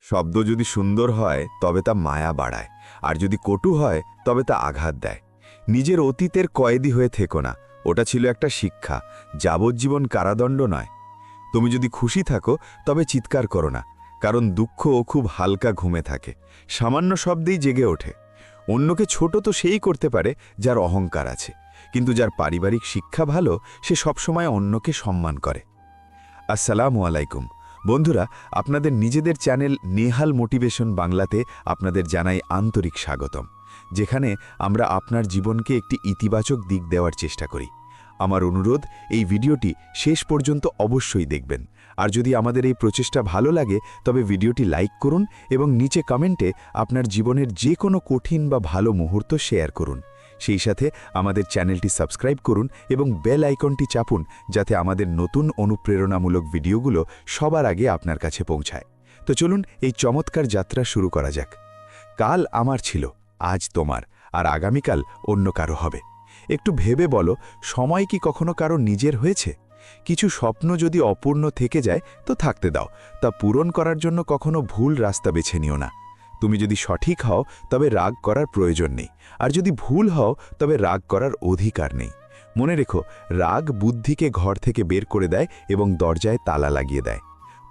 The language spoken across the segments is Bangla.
শব্দ যদি সুন্দর হয় তবে তা মায়া বাড়ায়, আর যদি কটু হয় তবে তা আঘাত দেয়। নিজের অতীতের কয়েদি হয়ে থেকো না, ওটা ছিল একটা শিক্ষা, যাবজ্জীবন কারাদণ্ড নয়। তুমি যদি খুশি থাকো তবে চিৎকার করো না, কারণ দুঃখও খুব হালকা ঘুমে থাকে, সামান্য শব্দেই জেগে ওঠে। অন্যকে ছোট তো সেই করতে পারে যার অহংকার আছে, কিন্তু যার পারিবারিক শিক্ষা ভালো সে সবসময় অন্যকে সম্মান করে। আসসালামু আলাইকুম বন্ধুরা, আপনাদের নিজেদের চ্যানেল নেহাল মোটিভেশন বাংলাতে আপনাদের জানাই আন্তরিক স্বাগতম, যেখানে আমরা আপনার জীবনকে একটি ইতিবাচক দিক দেওয়ার চেষ্টা করি। আমার অনুরোধ, এই ভিডিওটি শেষ পর্যন্ত অবশ্যই দেখবেন। আর যদি আমাদের এই প্রচেষ্টা ভালো লাগে তবে ভিডিওটি লাইক করুন এবং নিচে কমেন্টে আপনার জীবনের যে কোনো কঠিন বা ভালো মুহূর্ত শেয়ার করুন। সেই সাথে আমাদের চ্যানেলটি সাবস্ক্রাইব করুন এবং বেল আইকনটি চাপুন, যাতে আমাদের নতুন অনুপ্রেরণামূলক ভিডিওগুলো সবার আগে আপনার কাছে পৌঁছায়। তো চলুন এই চমৎকার যাত্রা শুরু করা যাক। কাল আমার ছিল, আজ তোমার, আর আগামীকাল অন্য কারো হবে। একটু ভেবে বলো, সময় কি কখনো কারো নিজের হয়েছে? কিছু স্বপ্ন যদি অপূর্ণ থেকে যায় তো থাকতে দাও, তা পূরণ করার জন্য কখনো ভুল রাস্তা বেছে নিও না। তুমি যদি সঠিক হও তবে রাগ করার প্রয়োজন নেই, আর যদি ভুল হও তবে রাগ করার অধিকার নেই। মনে রেখো, রাগ বুদ্ধিকে ঘর থেকে বের করে দেয় এবং দরজায় তালা লাগিয়ে দেয়।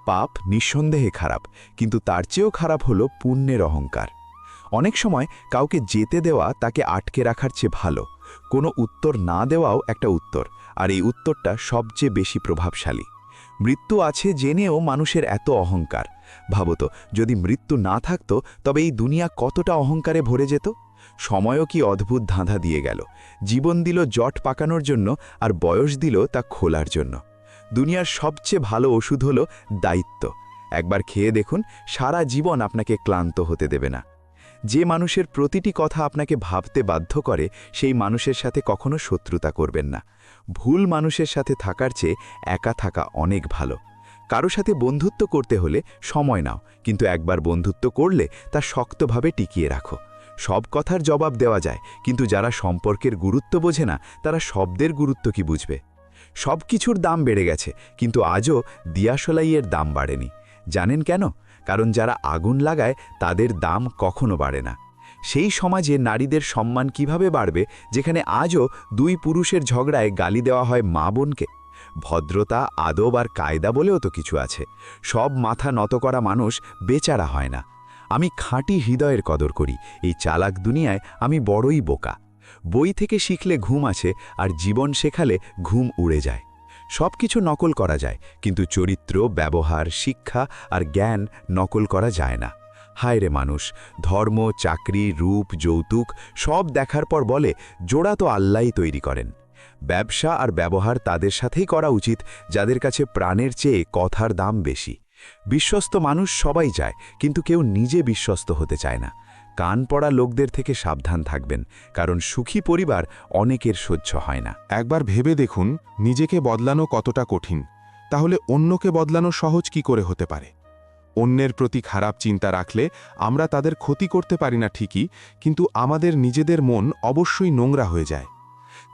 পাপ নিঃসন্দেহে খারাপ, কিন্তু তার চেয়েও খারাপ হলো পুণ্যের অহংকার। অনেক সময় কাউকে যেতে দেওয়া তাকে আটকে রাখার চেয়ে ভালো। কোনো উত্তর না দেওয়াও একটা উত্তর, আর এই উত্তরটা সবচেয়ে বেশি প্রভাবশালী। মৃত্যু আছে জেনেও মানুষের এত অহংকার। ভাবতো, যদি মৃত্যু না থাকতো তবে এই দুনিয়া কতটা অহংকারে ভরে যেত। সময়ও কি অদ্ভুত ধাঁধা দিয়ে গেল, জীবন দিল জট পাকানোর জন্য, আর বয়স দিল তা খোলার জন্য। দুনিয়ার সবচেয়ে ভালো ওষুধ হলো দায়িত্ব। একবার খেয়ে দেখুন, সারা জীবন আপনাকে ক্লান্ত হতে দেবে না। যে মানুষের প্রতিটি কথা আপনাকে ভাবতে বাধ্য করে, সেই মানুষের সাথে কখনো শত্রুতা করবেন না। ভুল মানুষের সাথে থাকার চেয়ে একা থাকা অনেক ভালো। কারো সাথে বন্ধুত্ব করতে হলে সময় নাও, কিন্তু একবার বন্ধুত্ব করলে তা শক্তভাবে টিকিয়ে রাখো। সব কথার জবাব দেওয়া যায়, কিন্তু যারা সম্পর্কের গুরুত্ব বোঝে না তারা শব্দের গুরুত্ব কি বুঝবে? সব কিছুর দাম বেড়ে গেছে, কিন্তু আজও দিয়াশলাইয়ের দাম বাড়েনি। জানেন কেন? কারণ যারা আগুন লাগায় তাদের দাম কখনো বাড়ে না। সেই সমাজে নারীদের সম্মান কিভাবে বাড়বে, যেখানে আজও দুই পুরুষের ঝগড়ায় গালি দেওয়া হয় মা বোনকে? ভদ্রতা, আদব আর কায়দা বলেও তো কিছু আছে। সব মাথা নত করা মানুষ বেচারা হয় না। আমি খাঁটি হৃদয়ের কদর করি, এই চালাক দুনিয়ায় আমি বড়ই বোকা। বই থেকে শিখলে ঘুম আছে, আর জীবন শেখালে ঘুম উড়ে যায়। সব কিছু নকল করা যায়, কিন্তু চরিত্র, ব্যবহার, শিক্ষা আর জ্ঞান নকল করা যায় না। হায় রে মানুষ, ধর্ম, চাকরি, রূপ, যৌতুক সব দেখার পর বলে জোড়া তো আল্লাহই তৈরি করেন। ব্যবসা আর ব্যবহার তাদের সাথেই করা উচিত যাদের কাছে প্রাণের চেয়ে কথার দাম বেশি। বিশ্বস্ত মানুষ সবাই চায়, কিন্তু কেউ নিজে বিশ্বস্ত হতে চায় না। কান পড়া লোকদের থেকে সাবধান থাকবেন, কারণ সুখী পরিবার অনেকের সহ্য হয় না। একবার ভেবে দেখুন, নিজেকে বদলানো কতটা কঠিন, তাহলে অন্যকে বদলানো সহজ কি করে হতে পারে? অন্যের প্রতি খারাপ চিন্তা রাখলে আমরা তাদের ক্ষতি করতে পারি না ঠিকই, কিন্তু আমাদের নিজেদের মন অবশ্যই নোংরা হয়ে যায়।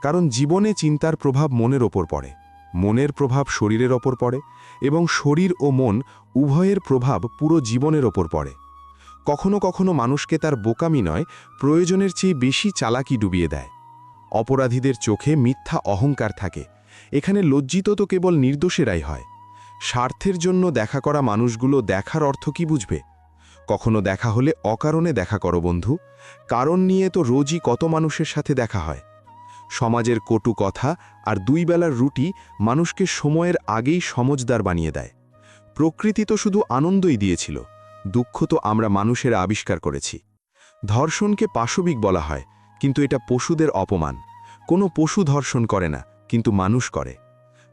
কারণ জীবনে চিন্তার প্রভাব মনের ওপর পড়ে, মনের প্রভাব শরীরের ওপর পড়ে, এবং শরীর ও মন উভয়ের প্রভাব পুরো জীবনের ওপর পড়ে। কখনো কখনো মানুষকে তার বোকামি নয়, প্রয়োজনের চেয়ে বেশি চালাকি ডুবিয়ে দেয়। অপরাধীদের চোখে মিথ্যা অহংকার থাকে, এখানে লজ্জিত তো কেবল নির্দোষেরাই হয়। স্বার্থের জন্য দেখা করা মানুষগুলো দেখার অর্থ কি বুঝবে? কখনো দেখা হলে অকারণে দেখা করো বন্ধু, কারণ নিয়ে তো রোজই কত মানুষের সাথে দেখা হয়। সমাজের কটু কথা আর দুই বেলার রুটি মানুষকে সময়ের আগেই সমজদার বানিয়ে দেয়। প্রকৃতি তো শুধু আনন্দই দিয়েছিল, দুঃখ তো আমরা মানুষেরা আবিষ্কার করেছি। ধর্ষণকে পাশবিক বলা হয়, কিন্তু এটা পশুদের অপমান। কোনো পশু ধর্ষণ করে না, কিন্তু মানুষ করে।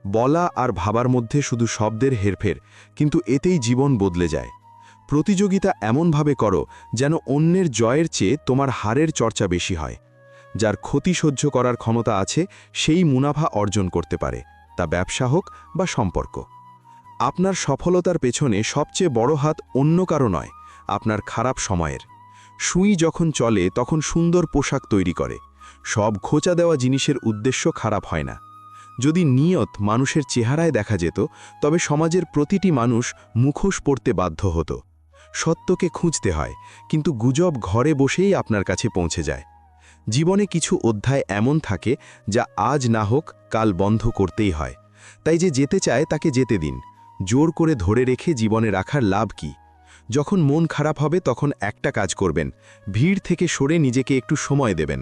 বলা আর ভাবার মধ্যে শুধু শব্দের হেরফের, কিন্তু এতেই জীবন বদলে যায়। প্রতিযোগিতা এমনভাবে করো যেন অন্যের জয়ের চেয়ে তোমার হারের চর্চা বেশি হয়। যার ক্ষতি সহ্য করার ক্ষমতা আছে সেই মুনাফা অর্জন করতে পারে, তা ব্যবসা হোক বা সম্পর্ক। আপনার সফলতার পেছনে সবচেয়ে বড় হাত অন্য কারো নয়, আপনার খারাপ সময়ের। সুই যখন চলে তখন সুন্দর পোশাক তৈরি করে। সব খোঁচা দেওয়া জিনিসের উদ্দেশ্য খারাপ হয় না। যদি নিয়ত মানুষের চেহারায় দেখা যেত তবে সমাজের প্রতিটি মানুষ মুখোশ পরতে বাধ্য হতো। সত্যকে খুঁজতে হয়, কিন্তু গুজব ঘরে বসেই আপনার কাছে পৌঁছে যায়। জীবনে কিছু অধ্যায় এমন থাকে যা আজ না হোক কাল বন্ধ করতেই হয়। তাই যে যেতে চায় তাকে যেতে দিন। জোর করে ধরে রেখে জীবনে রাখার লাভ কি? যখন মন খারাপ হবে তখন একটা কাজ করবেন, ভিড় থেকে সরে নিজেকে একটু সময় দেবেন।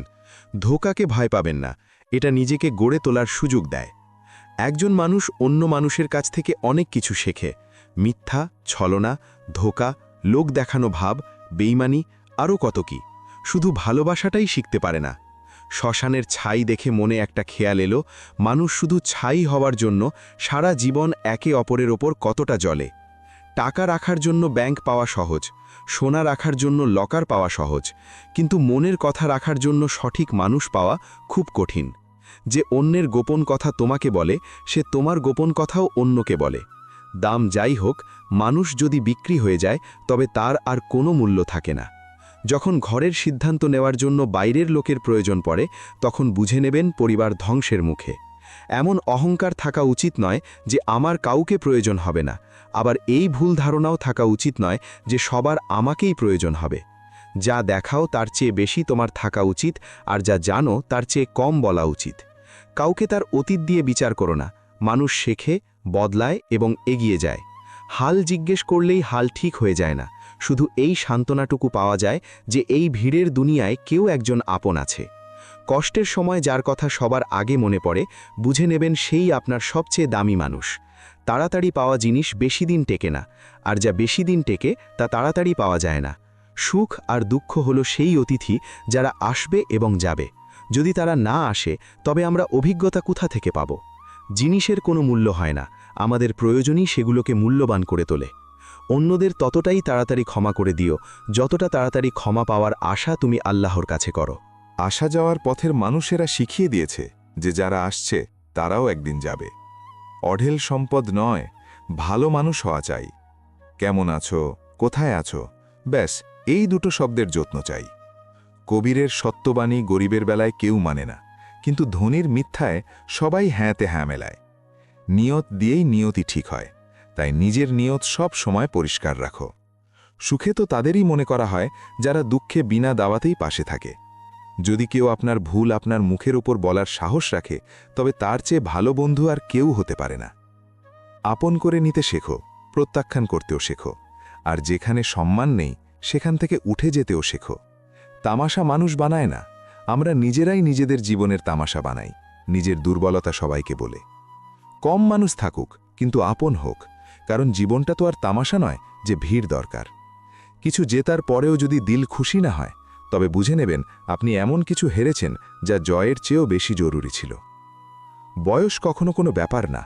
ধোঁকাকে ভয় পাবেন না, এটা নিজেকে গড়ে তোলার সুযোগ দেয়। একজন মানুষ অন্য মানুষের কাছ থেকে অনেক কিছু শেখে। মিথ্যা, ছলনা, ধোঁকা, লোক দেখানো ভাব, বেইমানি, আরও কত কি। শুধু ভালোবাসাটাই শিখতে পারে না। শ্মশানের ছাই দেখে মনে একটা খেয়াল এলো, মানুষ শুধু ছাই হওয়ার জন্য সারা জীবন একে অপরের ওপর কতটা জ্বলে। টাকা রাখার জন্য ব্যাংক পাওয়া সহজ, সোনা রাখার জন্য লকার পাওয়া সহজ, কিন্তু মনের কথা রাখার জন্য সঠিক মানুষ পাওয়া খুব কঠিন। যে অন্যের গোপন কথা তোমাকে বলে, সে তোমার গোপন কথাও অন্যকে বলে। দাম যাই হোক, মানুষ যদি বিক্রি হয়ে যায় তবে তার আর কোনো মূল্য থাকে না। যখন ঘরের সিদ্ধান্ত নেওয়ার জন্য বাইরের লোকের প্রয়োজন পড়ে, তখন বুঝে নেবেন পরিবার ধ্বংসের মুখে। এমন অহংকার থাকা উচিত নয় যে আমার কাউকে প্রয়োজন হবে না, আবার এই ভুল ধারণাও থাকা উচিত নয় যে সবার আমাকেই প্রয়োজন হবে। যা দেখাও তার চেয়ে বেশি তোমার থাকা উচিত, আর যা জানো তার চেয়ে কম বলা উচিত। কাউকে তার অতীত দিয়ে বিচার করো না। মানুষ শেখে, বদলায় এবং এগিয়ে যায়। হাল জিজ্ঞেস করলেই হাল ঠিক হয়ে যায় না। শুধু এই সান্ত্বনাটুকু পাওয়া যায় যে এই ভিড়ের দুনিয়ায় কেউ একজন আপন আছে। কষ্টের সময় যার কথা সবার আগে মনে পড়ে, বুঝে নেবেন সেই আপনার সবচেয়ে দামি মানুষ। তাড়াতাড়ি পাওয়া জিনিস বেশি দিন টেকে না, আর যা বেশি দিন টেকে তা তাড়াতাড়ি পাওয়া যায় না। সুখ আর দুঃখ হলো সেই অতিথি যারা আসবে এবং যাবে। যদি তারা না আসে তবে আমরা অভিজ্ঞতা কোথা থেকে পাব? জিনিসের কোনো মূল্য হয় না, আমাদের প্রয়োজনই সেগুলোকে মূল্যবান করে তোলে। অন্যদের ততটাই তাড়াতাড়ি ক্ষমা করে দিও যতটা তাড়াতাড়ি ক্ষমা পাওয়ার আশা তুমি আল্লাহর কাছে করো। আসা যাওয়ার পথের মানুষেরা শিখিয়ে দিয়েছে যে যারা আসছে তারাও একদিন যাবে। অঢেল সম্পদ নয়, ভালো মানুষ হওয়া চাই। কেমন আছো, কোথায় আছো, ব্যাস এই দুটো শব্দের যত্ন চাই। কবিরের সত্যবাণী গরিবের বেলায় কেউ মানে না, কিন্তু ধনীর মিথ্যায় সবাই হ্যাঁতে হ্যাঁ মেলায়। নিয়ত দিয়েই নিয়তি ঠিক হয়, তাই নিজের নিয়ত সব সময় পরিষ্কার রাখো। সুখে তো তাদেরই মনে করা হয় যারা দুঃখে বিনা দাওয়াতেই পাশে থাকে। যদি কেউ আপনার ভুল আপনার মুখের উপর বলার সাহস রাখে, তবে তার চেয়ে ভালো বন্ধু আর কেউ হতে পারে না। আপন করে নিতে শেখো, প্রত্যাখ্যান করতেও শেখো, আর যেখানে সম্মান নেই সেখান থেকে উঠে যেতেও শেখো। তামাশা মানুষ বানায় না, আমরা নিজেরাই নিজেদের জীবনের তামাশা বানাই, নিজের দুর্বলতা সবাইকে বলে। কম মানুষ থাকুক, কিন্তু আপন হোক, কারণ জীবনটা তো আর তামাশা নয় যে ভিড় দরকার। কিছু জেতার পরেও যদি দিল খুশি না হয়, তবে বুঝে নেবেন আপনি এমন কিছু হেরেছেন যা জয়ের চেয়েও বেশি জরুরি ছিল। বয়স কখনো কোনো ব্যাপার না,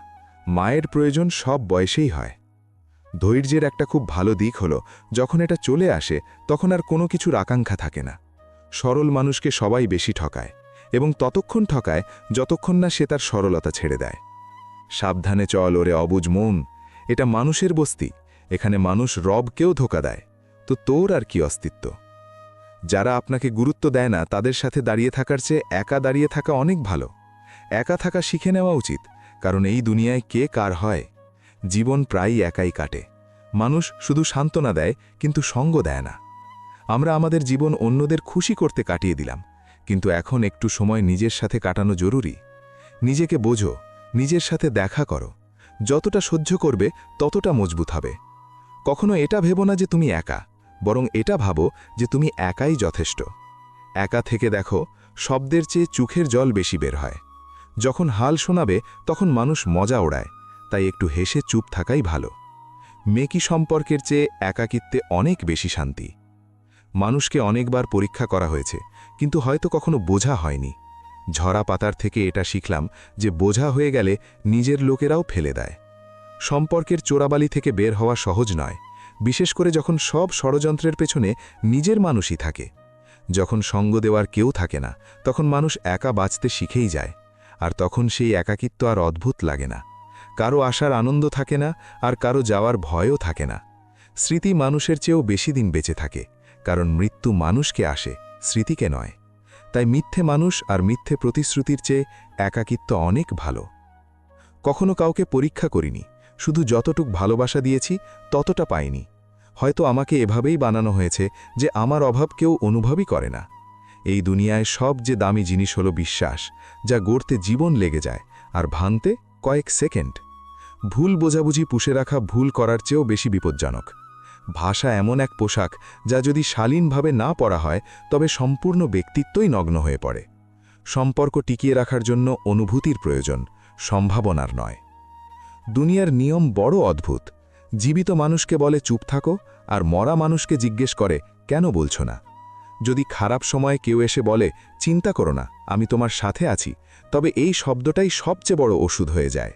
মায়ের প্রয়োজন সব বয়সেই হয়। ধৈর্যের একটা খুব ভালো দিক হলো, যখন এটা চলে আসে তখন আর কোনো কিছুর আকাঙ্ক্ষা থাকে না। সরল মানুষকে সবাই বেশি ঠকায়, এবং ততক্ষণ ঠকায় যতক্ষণ না সে তার সরলতা ছেড়ে দেয়। সাবধানে চল ওরে অবুঝ মন, এটা মানুষের বস্তি, এখানে মানুষ রবকেও ধোঁকা দেয়, তো তোর আর কি অস্তিত্ব? যারা আপনাকে গুরুত্ব দেয় না তাদের সাথে দাঁড়িয়ে থাকার চেয়ে একা দাঁড়িয়ে থাকা অনেক ভালো। একা থাকা শিখে নেওয়া উচিত, কারণ এই দুনিয়ায় কে কার হয়। জীবন প্রায়ই একাই কাটে। মানুষ শুধু সান্ত্বনা দেয়, কিন্তু সঙ্গ দেয় না। আমরা আমাদের জীবন অন্যদের খুশি করতে কাটিয়ে দিলাম, কিন্তু এখন একটু সময় নিজের সাথে কাটানো জরুরি। নিজেকে বোঝো, নিজের সাথে দেখা করো। যতটা সহ্য করবে ততটা মজবুত হবে। কখনো এটা ভেবো না যে তুমি একা, বরং এটা ভাবো যে তুমি একাই যথেষ্ট। একা থেকে দেখো, শব্দের চেয়ে চোখের জল বেশি বের হয়। যখন হাল শোনাবে তখন মানুষ মজা ওড়ায়, তাই একটু হেসে চুপ থাকাই ভালো। মেকি সম্পর্কের চেয়ে একাকিত্বে অনেক বেশি শান্তি। মানুষকে অনেকবার পরীক্ষা করা হয়েছে, কিন্তু হয়তো কখনো বোঝা হয়নি। ঝরা পাতার থেকে এটা শিখলাম যে বোঝা হয়ে গেলে নিজের লোকেরাও ফেলে দেয়। সম্পর্কের চোরাবালি থেকে বের হওয়া সহজ নয়, বিশেষ করে যখন সব ষড়যন্ত্রের পেছনে নিজের মানুষই থাকে। যখন সঙ্গ দেওয়ার কেউ থাকে না, তখন মানুষ একা বাঁচতে শিখেই যায়, আর তখন সেই একাকিত্ব আর অদ্ভুত লাগে না। কারো আসার আনন্দ থাকে না, আর কারো যাওয়ার ভয়ও থাকে না। স্মৃতি মানুষের চেয়েও বেশি দিন বেঁচে থাকে, কারণ মৃত্যু মানুষকে আসে, স্মৃতিকে নয়। তাই মিথ্যে মানুষ আর মিথ্যে প্রতিশ্রুতির চেয়ে একাকিত্ব অনেক ভালো। কখনো কাউকে পরীক্ষা করিনি, শুধু যতটুক ভালোবাসা দিয়েছি ততটা পাইনি। হয়তো আমাকে এভাবেই বানানো হয়েছে যে আমার অভাব কেউ অনুভবই করে না। এই দুনিয়ায় সবচেয়ে দামি জিনিস হলো বিশ্বাস, যা গড়তে জীবন লেগে যায় আর ভাঙতে কয়েক সেকেন্ড। ভুল বোঝাবুঝি পুষে রাখা ভুল করার চেয়েও বেশি বিপজ্জনক। ভাষা এমন এক পোশাক যা যদি শালীনভাবে না পরা হয় তবে সম্পূর্ণ ব্যক্তিত্বই নগ্ন হয়ে পড়ে। সম্পর্ক টিকিয়ে রাখার জন্য অনুভূতির প্রয়োজন, সম্ভাবনার নয়। দুনিয়ার নিয়ম বড় অদ্ভুত। জীবিত মানুষকে বলে চুপ থাকো, আর মরা মানুষকে জিজ্ঞেস করে কেন বলছো না। যদি খারাপ সময়ে কেউ এসে বলে চিন্তা করো না, আমি তোমার সাথে আছি, তবে এই শব্দটাই সবচেয়ে বড় ওষুধ হয়ে যায়।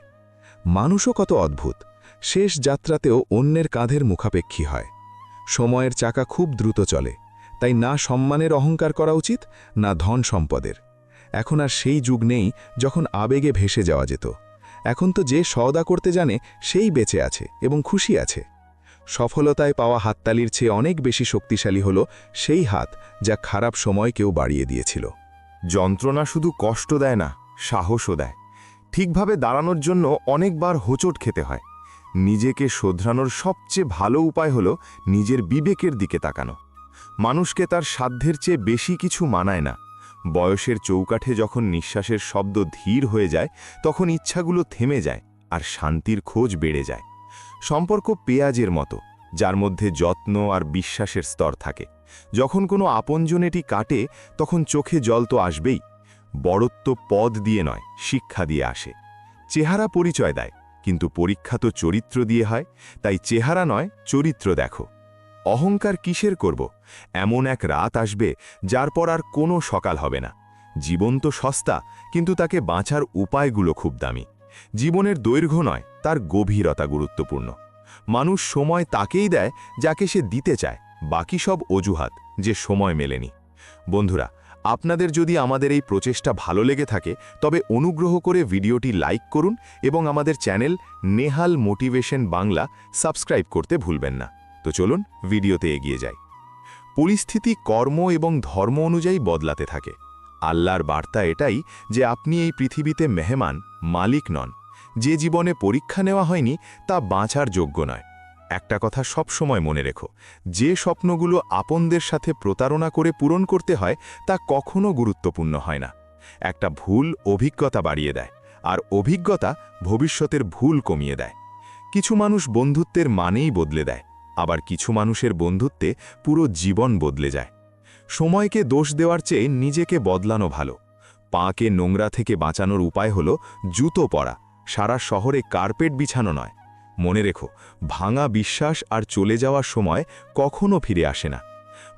মানুষও কত অদ্ভুত, শেষ যাত্রাতেও অন্যের কাঁধের মুখাপেক্ষী হয়। সময়ের চাকা খুব দ্রুত চলে, তাই না সম্মানের অহংকার করা উচিত, না ধন সম্পদের। এখন আর সেই যুগ নেই যখন আবেগে ভেসে যাওয়া যেত। এখন তো যে সওদা করতে জানে সেই বেঁচে আছে এবং খুশি আছে। সফলতায় পাওয়া হাততালির চেয়ে অনেক বেশি শক্তিশালী হল সেই হাত যা খারাপ সময় কেউ বাড়িয়ে দিয়েছিল। যন্ত্রণা শুধু কষ্ট দেয় না, সাহসও দেয়। ঠিকভাবে দাঁড়ানোর জন্য অনেকবার হোঁচট খেতে হয়। নিজেকে শোধরানোর সবচেয়ে ভালো উপায় হল নিজের বিবেকের দিকে তাকানো। মানুষকে তার সাধ্যের চেয়ে বেশি কিছু মানায় না। বয়সের চৌকাঠে যখন নিঃশ্বাসের শব্দ ধীর হয়ে যায়, তখন ইচ্ছাগুলো থেমে যায় আর শান্তির খোঁজ বেড়ে যায়। সম্পর্ক পেঁয়াজের মতো, যার মধ্যে যত্ন আর বিশ্বাসের স্তর থাকে। যখন কোনো আপনজন এটি কাটে, তখন চোখে জল তো আসবেই। বড়ত্ব পদ দিয়ে নয়, শিক্ষা দিয়ে আসে। চেহারা পরিচয় দেয়, কিন্তু পরীক্ষা তো চরিত্র দিয়ে হয়। তাই চেহারা নয়, চরিত্র দেখো। অহংকার কিসের করব? এমন এক রাত আসবে যার পর আর কোনো সকাল হবে না। জীবন তো সস্তা, কিন্তু তাকে বাঁচার উপায়গুলো খুব দামি। জীবনের দৈর্ঘ্য নয়, তার গভীরতা গুরুত্বপূর্ণ। মানুষ সময় তাকেই দেয় যাকে সে দিতে চায়, বাকি সব অজুহাত যে সময় মেলেনি। বন্ধুরা, আপনাদের যদি আমাদের এই প্রচেষ্টা ভালো লেগে থাকে, তবে অনুগ্রহ করে ভিডিওটি লাইক করুন এবং আমাদের channel Nehal motivation Bangla subscribe করতে ভুলবেন না। তো চলুন ভিডিওতে এগিয়ে যাই। পরিস্থিতি কর্ম এবং ধর্ম অনুযায়ী বদলাতে থাকে। আল্লাহর বার্তা এটাই যে আপনি এই পৃথিবীতে মেহমান, মালিক নন। যে জীবনে পরীক্ষা নেওয়া হয়নি তা বাঁচার যোগ্য নয়। একটা কথা সব সময় মনে রেখো, যে স্বপ্নগুলো আপনদের সাথে প্রতারণা করে পূরণ করতে হয় তা কখনো গুরুত্বপূর্ণ হয় না। একটা ভুল অভিজ্ঞতা বাড়িয়ে দেয়, আর অভিজ্ঞতা ভবিষ্যতের ভুল কমিয়ে দেয়। কিছু মানুষ বন্ধুত্বের মানেই বদলে দেয়, আবার কিছু মানুষের বন্ধুত্বে পুরো জীবন বদলে যায়। সময়কে দোষ দেওয়ার চেয়ে নিজেকে বদলানো ভালো। পাকে নোংরা থেকে বাঁচানোর উপায় হল জুতো পরা, সারা শহরে কার্পেট বিছানো নয়। মনে রেখো, ভাঙা বিশ্বাস আর চলে যাওয়ার সময় কখনো ফিরে আসে না।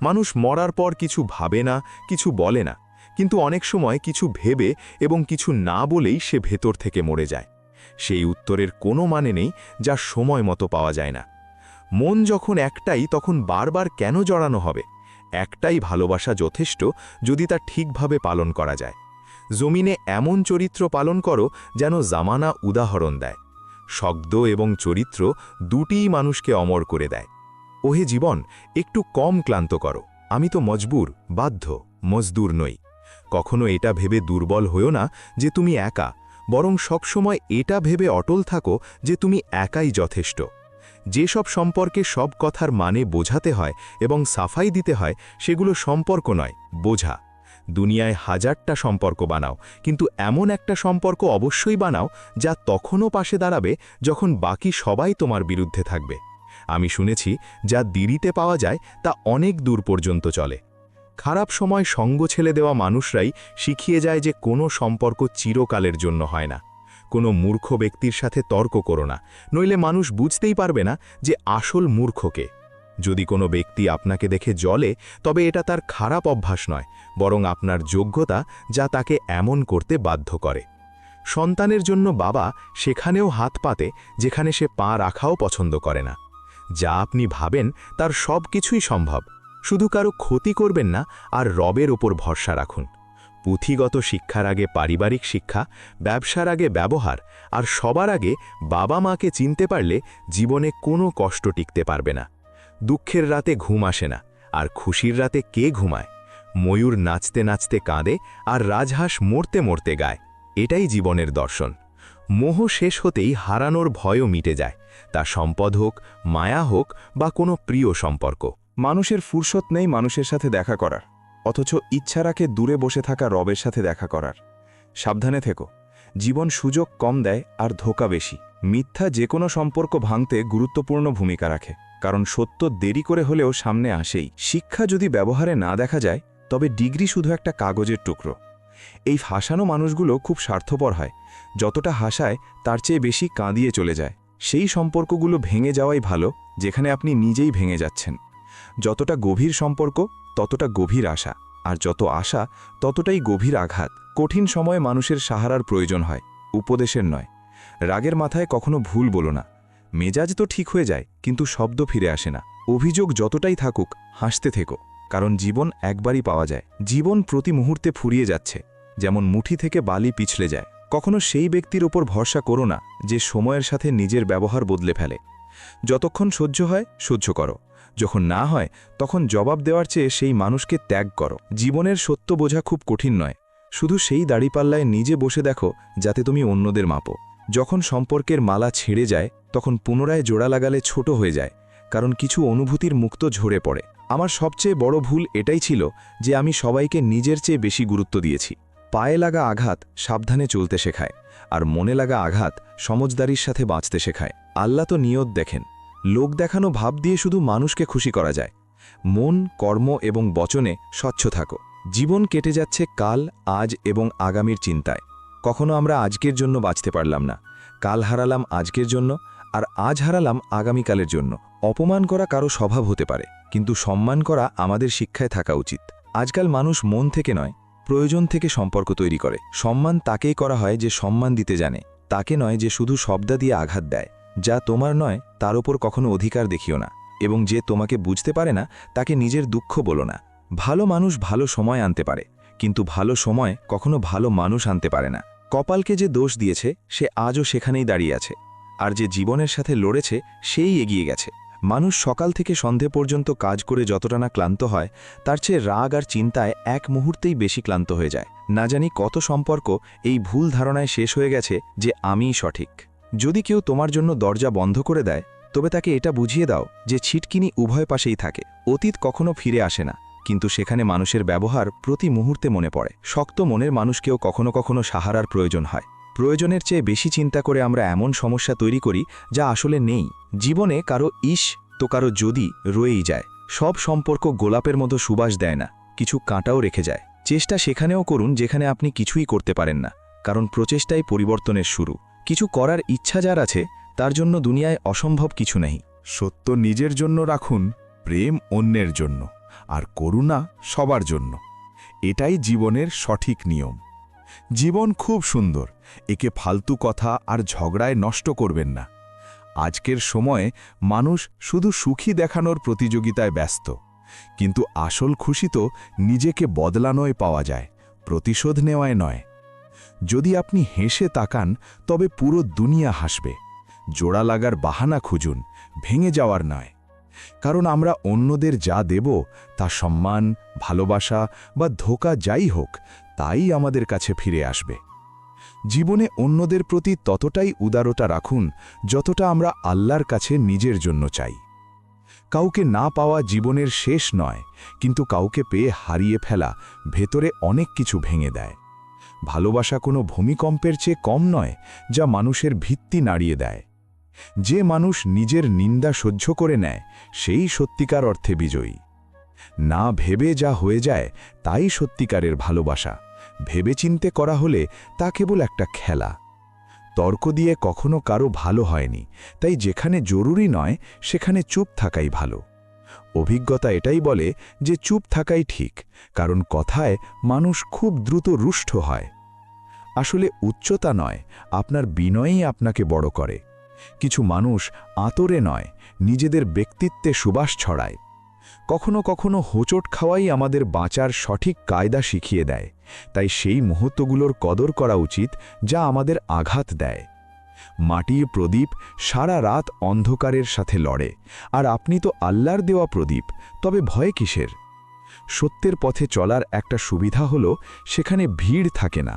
মানুষ মরার পর কিছু ভাবে না, কিছু বলে না, কিন্তু অনেক সময় কিছু ভেবে এবং কিছু না বলেই সে ভেতর থেকে মরে যায়। সেই উত্তরের কোনো মানে নেই যা সময় মতো পাওয়া যায় না। মন যখন একটাই, তখন বারবার কেন জড়ানো হবে? একটাই ভালোবাসা যথেষ্ট যদি তা ঠিকভাবে পালন করা যায়। জমিনে এমন চরিত্র পালন করো যেন জামানা উদাহরণ দেয়। শব্দ এবং চরিত্র দুটিই মানুষকে অমর করে দেয়। ওহে জীবন, একটু কম ক্লান্ত করো। আমি তো মজবুর, বাধ্য, মজদুর নই। কখনো এটা ভেবে দুর্বল হয়েও না যে তুমি একা, বরং সবসময় এটা ভেবে অটল থাকো যে তুমি একাই যথেষ্ট। যেসব সম্পর্কে সব কথার মানে বোঝাতে হয় এবং সাফাই দিতে হয়, সেগুলো সম্পর্ক নয়, বোঝা। দুনিয়ায় হাজারটা সম্পর্ক বানাও, কিন্তু এমন একটা সম্পর্ক অবশ্যই বানাও যা তখনও পাশে দাঁড়াবে যখন বাকি সবাই তোমার বিরুদ্ধে থাকবে। আমি শুনেছি, যা দেরিতে পাওয়া যায় তা অনেক দূর পর্যন্ত চলে। খারাপ সময় সঙ্গ ছেড়ে দেওয়া মানুষরাই শিখিয়ে যায় যে কোনো সম্পর্ক চিরকালের জন্য হয় না। কোনো মূর্খ ব্যক্তির সাথে তর্ক করো না, নইলে মানুষ বুঝতেই পারবে না যে আসল মূর্খকে। যদি কোনো ব্যক্তি আপনাকে দেখে জ্বলে, তবে এটা তার খারাপ অভ্যাস নয়, বরং আপনার যোগ্যতা যা তাকে এমন করতে বাধ্য করে। সন্তানের জন্য বাবা সেখানেও হাত পাতে যেখানে সে পা রাখাও পছন্দ করে না। যা আপনি ভাবেন তার সব কিছুই সম্ভব। শুধু কারো ক্ষতি করবেন না, আর রবের ওপর ভরসা রাখুন। পুঁথিগত শিক্ষার আগে পারিবারিক শিক্ষা, ব্যবসার আগে ব্যবহার, আর সবার আগে বাবা মাকে চিনতে পারলে জীবনে কোনো কষ্ট টিকতে পারবে না। দুঃখের রাতে ঘুম আসে না, আর খুশির রাতে কে ঘুমায়? ময়ূর নাচতে নাচতে কাঁদে, আর রাজহাঁস মরতে মরতে গায়। এটাই জীবনের দর্শন। মোহ শেষ হতেই হারানোর ভয়ও মিটে যায়, তা সম্পদ হোক, মায়া হোক বা কোনো প্রিয় সম্পর্ক। মানুষের ফুরসত নেই মানুষের সাথে দেখা করার, অথচ ইচ্ছা রাখে দূরে বসে থাকা রবের সাথে দেখা করার। সাবধানে থেকো, জীবন সুযোগ কম দেয় আর ধোঁকা বেশি। মিথ্যা যে কোনো সম্পর্ক ভাঙতে গুরুত্বপূর্ণ ভূমিকা রাখে, কারণ সত্য দেরি করে হলেও সামনে আসেই। শিক্ষা যদি ব্যবহারে না দেখা যায়, তবে ডিগ্রি শুধু একটা কাগজের টুকরো। এই হাসানো মানুষগুলো খুব স্বার্থপর হয়, যতটা হাসায় তার চেয়ে বেশি কাঁদিয়ে চলে যায়। সেই সম্পর্কগুলো ভেঙে যাওয়াই ভালো যেখানে আপনি নিজেই ভেঙে যাচ্ছেন। যতটা গভীর সম্পর্ক ততটা গভীর আশা, আর যত আশা ততটাই গভীর আঘাত। কঠিন সময়ে মানুষের সাহারার প্রয়োজন হয়, উপদেশের নয়। রাগের মাথায় কখনো ভুল বলো না। মেজাজ তো ঠিক হয়ে যায়, কিন্তু শব্দ ফিরে আসে না। অভিযোগ যতটাই থাকুক, হাসতে থেকো, কারণ জীবন একবারই পাওয়া যায়। জীবন প্রতি মুহূর্তে ফুরিয়ে যাচ্ছে, যেমন মুঠি থেকে বালি পিছলে যায়। কখনো সেই ব্যক্তির ওপর ভরসা করো না যে সময়ের সাথে নিজের ব্যবহার বদলে ফেলে। যতক্ষণ সহ্য হয় সহ্য করো, যখন না হয় তখন জবাব দেওয়ার চেয়ে সেই মানুষকে ত্যাগ করো। জীবনের সত্য বোঝা খুব কঠিন নয়, শুধু সেই দাড়িপাল্লায় নিজে বসে দেখো যাতে তুমি অন্যদের মাপো। যখন সম্পর্কের মালা ছেড়ে যায় তখন পুনরায় জোড়া লাগালে ছোট হয়ে যায়, কারণ কিছু অনুভূতির মুক্ত ঝরে পড়ে। আমার সবচেয়ে বড় ভুল এটাই ছিল যে আমি সবাইকে নিজের চেয়ে বেশি গুরুত্ব দিয়েছি। পায়ে লাগা আঘাত সাবধানে চলতে শেখায়, আর মনে লাগা আঘাত সমজদারির সাথে বাঁচতে শেখায়। আল্লাহ তো নিয়ত দেখেন, লোক দেখানো ভাব দিয়ে শুধু মানুষকে খুশি করা যায়। মন, কর্ম এবং বচনে স্বচ্ছ থাকো। জীবন কেটে যাচ্ছে কাল, আজ এবং আগামীর চিন্তায়। কখনো আমরা আজকের জন্য বাঁচতে পারলাম না, কাল হারালাম আজকের জন্য, আর আজ হারালাম আগামীকালের জন্য। অপমান করা কারো স্বভাব হতে পারে, কিন্তু সম্মান করা আমাদের শিক্ষায় থাকা উচিত। আজকাল মানুষ মন থেকে নয়, প্রয়োজন থেকে সম্পর্ক তৈরি করে। সম্মান তাকেই করা হয় যে সম্মান দিতে জানে, তাকে নয় যে শুধু শব্দ দিয়ে আঘাত দেয়। যা তোমার নয় তার ওপর কখনো অধিকার দেখিও না, এবং যে তোমাকে বুঝতে পারে না তাকে নিজের দুঃখ বলো না। ভালো মানুষ ভালো সময় আনতে পারে, কিন্তু ভালো সময় কখনো ভালো মানুষ আনতে পারে না। কপালকে যে দোষ দিয়েছে সে আজও সেখানেই দাঁড়িয়ে আছে, আর যে জীবনের সাথে লড়েছে সেই এগিয়ে গেছে। মানুষ সকাল থেকে সন্ধে পর্যন্ত কাজ করে যতটা না ক্লান্ত হয়, তার চেয়ে রাগ আর চিন্তায় এক মুহূর্তেই বেশি ক্লান্ত হয়ে যায়। না জানি কত সম্পর্ক এই ভুল ধারণায় শেষ হয়ে গেছে যে আমিই সঠিক। যদি কেউ তোমার জন্য দরজা বন্ধ করে দেয়, তবে তাকে এটা বুঝিয়ে দাও যে ছিটকিনি উভয় পাশেই থাকে। অতীত কখনো ফিরে আসে না, কিন্তু সেখানে মানুষের ব্যবহার প্রতি মুহূর্তে মনে পড়ে। শক্ত মনের মানুষকেও কখনো কখনো সাহারার প্রয়োজন হয়। প্রয়োজনের চেয়ে বেশি চিন্তা করে আমরা এমন সমস্যা তৈরি করি যা আসলে নেই। জীবনে কারো ইস তো কারো যদি রয়েই যায়। সব সম্পর্ক গোলাপের মতো সুবাস দেয় না, কিছু কাঁটাও রেখে যায়। চেষ্টা সেখানেও করুন যেখানে আপনি কিছুই করতে পারেন না, কারণ প্রচেষ্টাই পরিবর্তনের শুরু। কিছু করার ইচ্ছা যার আছে তার জন্য দুনিয়ায় অসম্ভব কিছু নেই। সত্য নিজের জন্য রাখুন, প্রেম অন্যের জন্য, আর করুণা সবার জন্য। এটাই জীবনের সঠিক নিয়ম। জীবন খুব সুন্দর, একে ফালতু কথা আর ঝগড়ায় নষ্ট করবেন না। আজকের সময়ে মানুষ শুধু সুখী দেখানোর প্রতিযোগিতায় ব্যস্ত, কিন্তু আসল খুশি তো নিজেকে বদলানোয় পাওয়া যায়, প্রতিশোধ নেওয়ায় নয়। যদি আপনি হেসে তাকান তবে পুরো দুনিয়া হাসবে। জোড়া লাগার বাহানা খুঁজুন, ভেঙে যাওয়ার নয়। কারণ আমরা অন্যদের যা দেব তা সম্মান, ভালোবাসা বা ধোঁকা যাই হোক, তাই আমাদের কাছে ফিরে আসবে। জীবনে অন্যদের প্রতি ততটাই উদারতা রাখুন যতটা আমরা আল্লাহর কাছে নিজের জন্য চাই। কাউকে না পাওয়া জীবনের শেষ নয়, কিন্তু কাউকে পেয়ে হারিয়ে ফেলা ভেতরে অনেক কিছু ভেঙে দেয়। ভালোবাসা কোনো ভূমিকম্পের চেয়ে কম নয়, যা মানুষের ভিত্তি নাড়িয়ে দেয়। যে মানুষ নিজের নিন্দা সহ্য করে নেয় সেই সত্যিকার অর্থে বিজয়ী। না ভেবে যা হয়ে যায় তাই সত্যিকারের ভালোবাসা। ভেবেচিন্তে করা হলে তা কেবল একটা খেলা। তর্ক দিয়ে কখনো কারো ভালো হয়নি, তাই যেখানে জরুরি নয় সেখানে চুপ থাকাই ভালো। অভিজ্ঞতা এটাই বলে যে চুপ থাকাই ঠিক, কারণ কথায় মানুষ খুব দ্রুত রুষ্ট হয়। আসলে উচ্চতা নয়, আপনার বিনয়ই আপনাকে বড় করে। কিছু মানুষ আতরে নয়, নিজেদের ব্যক্তিত্বে সুবাস ছড়ায়। কখনো কখনো হোঁচট খাওয়াই আমাদের বাঁচার সঠিক কায়দা শিখিয়ে দেয়। তাই সেই মুহূর্তগুলোর কদর করা উচিত যা আমাদের আঘাত দেয়। মাটির প্রদীপ সারা রাত অন্ধকারের সাথে লড়ে, আর আপনি তো আল্লাহর দেওয়া প্রদীপ, তবে ভয় কিসের? সত্যের পথে চলার একটা সুবিধা হলো সেখানে ভিড় থাকে না।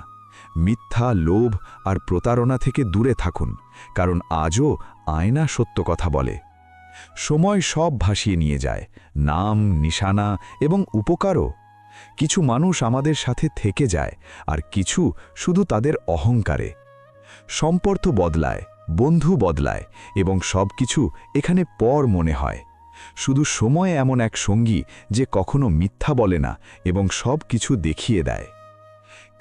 মিথ্যা, লোভ আর প্রতারণা থেকে দূরে থাকুন, কারণ আজও আয়না সত্য কথা বলে। সময় সব ভাসিয়ে নিয়ে যায়, নাম, নিশানা এবং উপকারও। কিছু মানুষ আমাদের সাথে থেকে যায়, আর কিছু শুধু তাদের অহংকারে। সম্পর্ক বদলায়, বন্ধু বদলায়, এবং সব কিছু এখানে পর মনে হয়। শুধু সময় এমন এক সঙ্গী যে কখনো মিথ্যা বলে না এবং সব কিছু দেখিয়ে দেয়।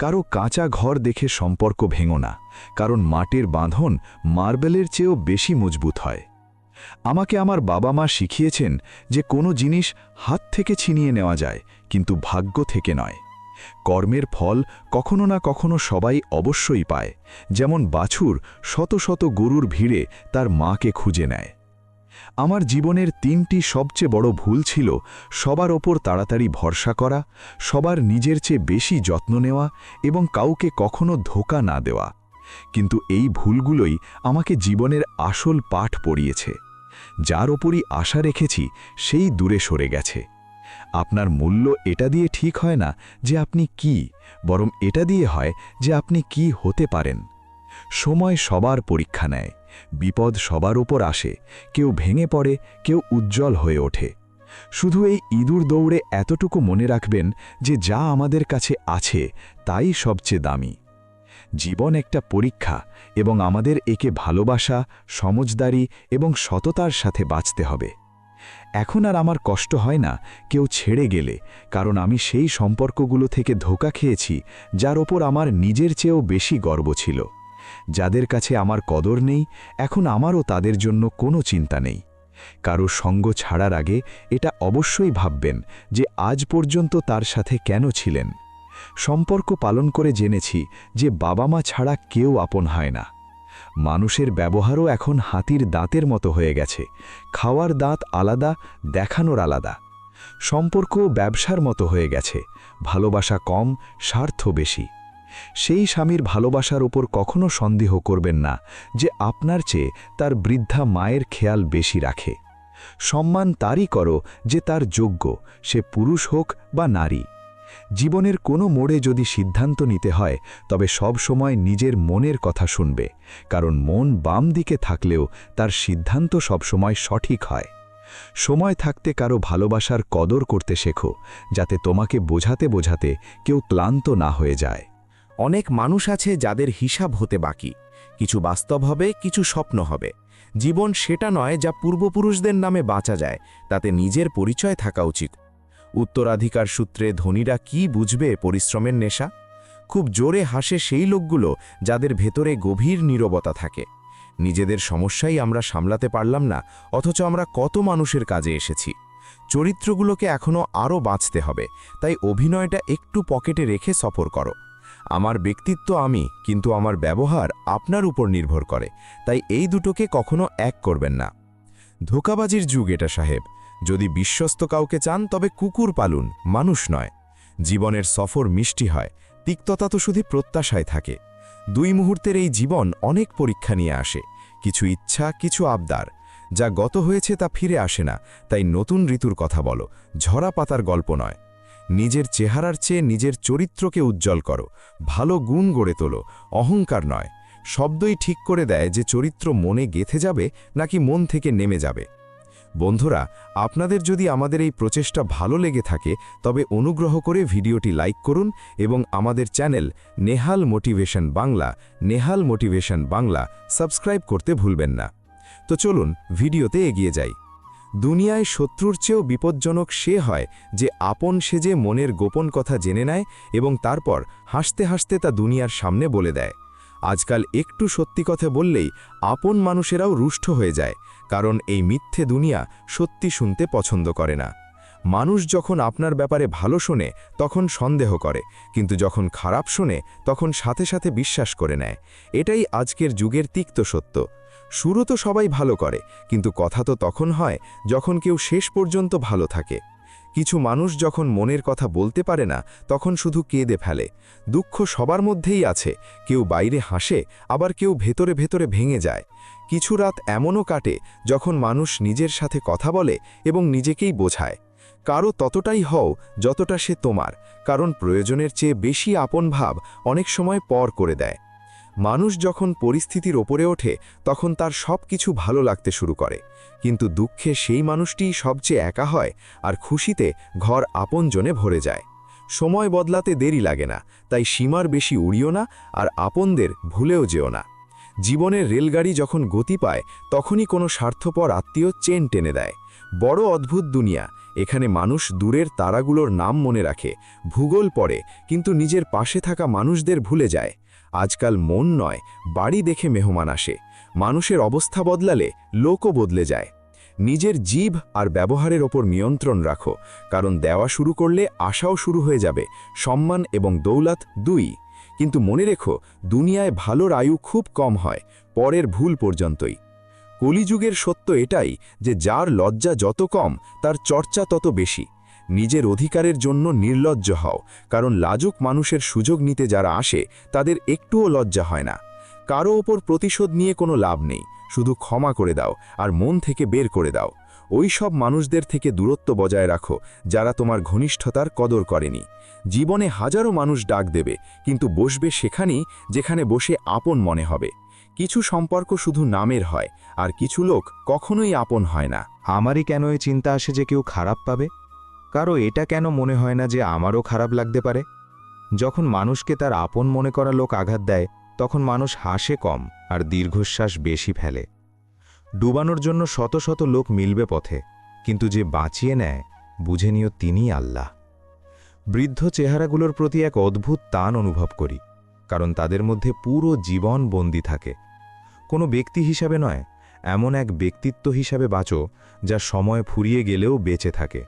কারো কাঁচা ঘর দেখে সম্পর্ক ভেঙো না, কারণ মাটির বাঁধন মার্বেলের চেয়েও বেশি মজবুত হয়। আমাকে আমার বাবা মা শিখিয়েছেন যে কোনো জিনিস হাত থেকে ছিনিয়ে নেওয়া যায়, কিন্তু ভাগ্য থেকে নয়। কর্মের ফল কখনো না কখনো সবাই অবশ্যই পায়, যেমন বাছুর শত শত গরুর ভিড়ে তার মাকে খুঁজে নেয়। আমার জীবনের 3টি সবচেয়ে বড় ভুল ছিল সবার ওপর তাড়াতাড়ি ভরসা করা, সবার নিজের চেয়ে বেশি যত্ন নেওয়া এবং কাউকে কখনো ধোঁকা না দেওয়া। কিন্তু এই ভুলগুলোই আমাকে জীবনের আসল পাঠ পড়িয়েছে। যার ওপরই আশা রেখেছি সেই দূরে সরে গেছে। আপনার মূল্য এটা দিয়ে ঠিক হয় না যে আপনি কি, বরং এটা দিয়ে হয় যে আপনি কি হতে পারেন। সময় সবার পরীক্ষা নেয়, বিপদ সবার ওপর আসে, কেউ ভেঙে পড়ে, কেউ উজ্জ্বল হয়ে ওঠে। শুধু এই ইঁদুর দৌড়ে এতটুকু মনে রাখবেন যে যা আমাদের কাছে আছে তাই সবচেয়ে দামি। জীবন একটা পরীক্ষা, এবং আমাদের একে ভালোবাসা, সমঝদারি এবং সততার সাথে বাঁচতে হবে। এখন আর আমার কষ্ট হয় না কেউ ছেড়ে গেলে, কারণ আমি সেই সম্পর্কগুলো থেকে ধোঁকা খেয়েছি যার ওপর আমার নিজের চেয়েও বেশি গর্ব ছিল। যাদের কাছে আমার কদর নেই, এখন আমারও তাদের জন্য কোনো চিন্তা নেই। কারো সঙ্গ ছাড়ার আগে এটা অবশ্যই ভাববেন যে আজ পর্যন্ত তার সাথে কেন ছিলেন। সম্পর্ক পালন করে জেনেছি যে বাবা মা ছাড়া কেউ আপন হয় না। মানুষের ব্যবহারও এখন হাতির দাঁতের মতো হয়ে গেছে, খাওয়ার দাঁত আলাদা, দেখানোর আলাদা। সম্পর্ক ব্যবসার মতো হয়ে গেছে, ভালোবাসা কম, স্বার্থ বেশি। সেই স্বামীর ভালোবাসার উপর কখনো সন্দেহ করবেন না যে আপনার চেয়ে তার বৃদ্ধা মায়ের খেয়াল বেশি রাখে। সম্মান তারই করো যে তার যোগ্য, সে পুরুষ হোক বা নারী। জীবনের কোনো মোড়ে যদি সিদ্ধান্ত নিতে হয় তবে সব সময় নিজের মনের কথা শুনবে, কারণ মন বাম দিকে থাকলেও তার সিদ্ধান্ত সবসময় সঠিক হয়। সময় থাকতে কারো ভালোবাসার কদর করতে শেখো, যাতে তোমাকে বোঝাতে বোঝাতে কেউ ক্লান্ত না হয়ে যায়। অনেক মানুষ আছে যাদের হিসাব হতে বাকি, কিছু বাস্তব হবে, কিছু স্বপ্ন হবে। জীবন সেটা নয় যা পূর্বপুরুষদের নামে বাঁচা যায়, তাতে নিজের পরিচয় থাকা উচিত। উত্তরাধিকার সূত্রে ধনীরা কি বুঝবে পরিশ্রমের নেশা? খুব জোরে হাসে সেই লোকগুলো যাদের ভেতরে গভীর নীরবতা থাকে। নিজেদের সমস্যাই আমরা সামলাতে পারলাম না, অথচ আমরা কত মানুষের কাজে এসেছি। চরিত্রগুলোকে এখনও আরও বাঁচতে হবে, তাই অভিনয়টা একটু পকেটে রেখে সফর করো। আমার ব্যক্তিত্ব আমি, কিন্তু আমার ব্যবহার আপনার উপর নির্ভর করে, তাই এই দুটোকে কখনো এক করবেন না। ধোঁকাবাজির যুগ এটা সাহেব। যদি বিশ্বস্ত কাউকে চান তবে কুকুর পালুন, মানুষ নয়। জীবনের সফর মিষ্টি হয়, তিক্ততা তো শুধু প্রত্যাশায় থাকে। 2 মুহূর্তের এই জীবন অনেক পরীক্ষা নিয়ে আসে, কিছু ইচ্ছা, কিছু আবদার। যা গত হয়েছে তা ফিরে আসে না, তাই নতুন ঋতুর কথা বলো, ঝরা পাতার গল্প নয়। নিজের চেহারার চেয়ে নিজের চরিত্রকে উজ্জ্বল করো, ভালো গুণ গড়ে তোলো, অহংকার নয়। শব্দই ঠিক করে দেয় যে চরিত্র মনে গেঁথে যাবে নাকি মন থেকে নেমে যাবে। বন্ধুরা, আপনাদের যদি আমাদের এই প্রচেষ্টা ভালো লেগে থাকে তবে অনুগ্রহ করে ভিডিওটি লাইক করুন এবং আমাদের channel Nehal motivation Bangla subscribe করতে ভুলবেন না। তো চলুন ভিডিওতে এগিয়ে যাই। দুনিয়ায় শত্রুর চেয়েও বিপজ্জনক সে হয় যে আপন সেজে মনের গোপন কথা জেনে নেয় এবং তারপর হাসতে হাসতে তা দুনিয়ার সামনে বলে দেয়। আজকাল একটু সত্যি কথা বললেই আপন মানুষেরাও রুষ্ট হয়ে যায়, কারণ এই মিথ্যে দুনিয়া সত্যি শুনতে পছন্দ করে না। মানুষ যখন আপনার ব্যাপারে ভালো শোনে তখন সন্দেহ করে, কিন্তু যখন খারাপ শোনে তখন সাথে সাথে বিশ্বাস করে নেয়। এটাই আজকের যুগের তিক্ত সত্য। শুরু তো সবাই ভালো করে, কিন্তু কথা তো তখন হয় যখন কেউ শেষ পর্যন্ত ভালো থাকে। কিছু মানুষ যখন মনের কথা বলতে পারে না তখন শুধু কেঁদে ফেলে। দুঃখ সবার মধ্যেই আছে, কেউ বাইরে হাসে, আবার কেউ ভেতরে ভেতরে ভেঙে যায়। কিছু রাত এমনও কাটে যখন মানুষ নিজের সাথে কথা বলে এবং নিজেকেই বোঝায়। কারো ততটাই হও যতটা সে তোমার, কারণ প্রয়োজনের চেয়ে বেশি আপন ভাব অনেক সময় পর করে দেয়। মানুষ যখন পরিস্থিতির ওপরে ওঠে তখন তার সব কিছু ভালো লাগতে শুরু করে, কিন্তু দুঃখে সেই মানুষটিই সবচেয়ে একা হয়, আর খুশিতে ঘর আপনজনে ভরে যায়। সময় বদলাতে দেরি লাগে না, তাই সীমার বেশি উড়িও না, আর আপনদের ভুলেও যেও না। জীবনের রেলগাড়ি যখন গতি পায় তখনই কোনো স্বার্থপর আত্মীয় চেন টেনে দেয়। বড় অদ্ভুত দুনিয়া, এখানে মানুষ দূরের তারাগুলোর নাম মনে রাখে, ভূগোল পড়ে, কিন্তু নিজের পাশে থাকা মানুষদের ভুলে যায়। আজকাল মন নয়, বাড়ি দেখে মেহমান আসে। মানুষের অবস্থা বদলালে লোকও বদলে যায়। নিজের জিভ আর ব্যবহারের ওপর নিয়ন্ত্রণ রাখো, কারণ দেওয়া শুরু করলে আশাও শুরু হয়ে যাবে। সম্মান এবং দৌলত দুই। কিন্তু মনে রেখো, দুনিয়ায় ভালোর আয়ু খুব কম হয়, পরের ভুল পর্যন্তই। কলিযুগের সত্য এটাই যে যার লজ্জা যত কম তার চর্চা তত বেশি। নিজের অধিকারের জন্য নির্লজ্জ হও, কারণ লাজুক মানুষের সুযোগ নিতে যারা আসে তাদের একটুও লজ্জা হয় না। কারো ওপর প্রতিশোধ নিয়ে কোনো লাভ নেই, শুধু ক্ষমা করে দাও আর মন থেকে বের করে দাও। ওই সব মানুষদের থেকে দূরত্ব বজায় রাখো যারা তোমার ঘনিষ্ঠতার কদর করেনি। জীবনে হাজারো মানুষ ডাক দেবে, কিন্তু বসবে সেখানেই যেখানে বসে আপন মনে হবে। কিছু সম্পর্ক শুধু নামের হয়, আর কিছু লোক কখনোই আপন হয় না। আমারই কেন এই চিন্তা আসে যে কেউ খারাপ পাবে? কারো এটা কেন মনে হয় না যে আমারও খারাপ লাগতে পারে? যখন মানুষকে তার আপন মনে করা লোক আঘাত দেয়, তখন মানুষ হাসে কম আর দীর্ঘশ্বাস বেশি ফেলে। ডুবানোর জন্য শত শত লোক মিলবে পথে, কিন্তু যে বাঁচিয়ে নেয় বুঝে নিও তিনিই আল্লাহ। বৃদ্ধ চেহারাগুলোর প্রতি এক অদ্ভুত টান অনুভব করি, কারণ তাদের মধ্যে পুরো জীবন বন্দী থাকে। কোনো ব্যক্তি হিসাবে নয়, এমন এক ব্যক্তিত্ব হিসাবে বাঁচো যা সময় ফুরিয়ে গেলেও বেঁচে থাকে।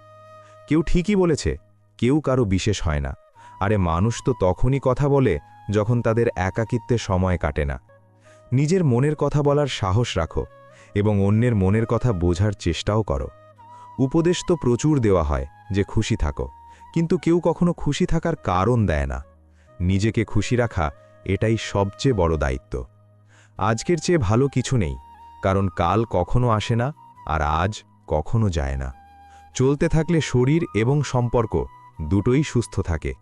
কেউ ঠিকই বলেছে, কেউ কারো বিশেষ হয় না। আরে মানুষ তো তখনই কথা বলে যখন তাদের একাকিত্বে সময় কাটে না। নিজের মনের কথা বলার সাহস রাখো এবং অন্যের মনের কথা বোঝার চেষ্টাও করো। উপদেশ তো প্রচুর দেওয়া হয় যে খুশি থাকো, কিন্তু কেউ কখনো খুশি থাকার কারণ দেয় না। নিজেকে খুশি রাখা এটাই সবচেয়ে বড় দায়িত্ব। আজকের চেয়ে ভালো কিছু নেই, কারণ কাল কখনো আসে না আর আজ কখনো যায় না। চলতে থাকলে শরীর এবং সম্পর্ক দুটোই সুস্থ থাকে।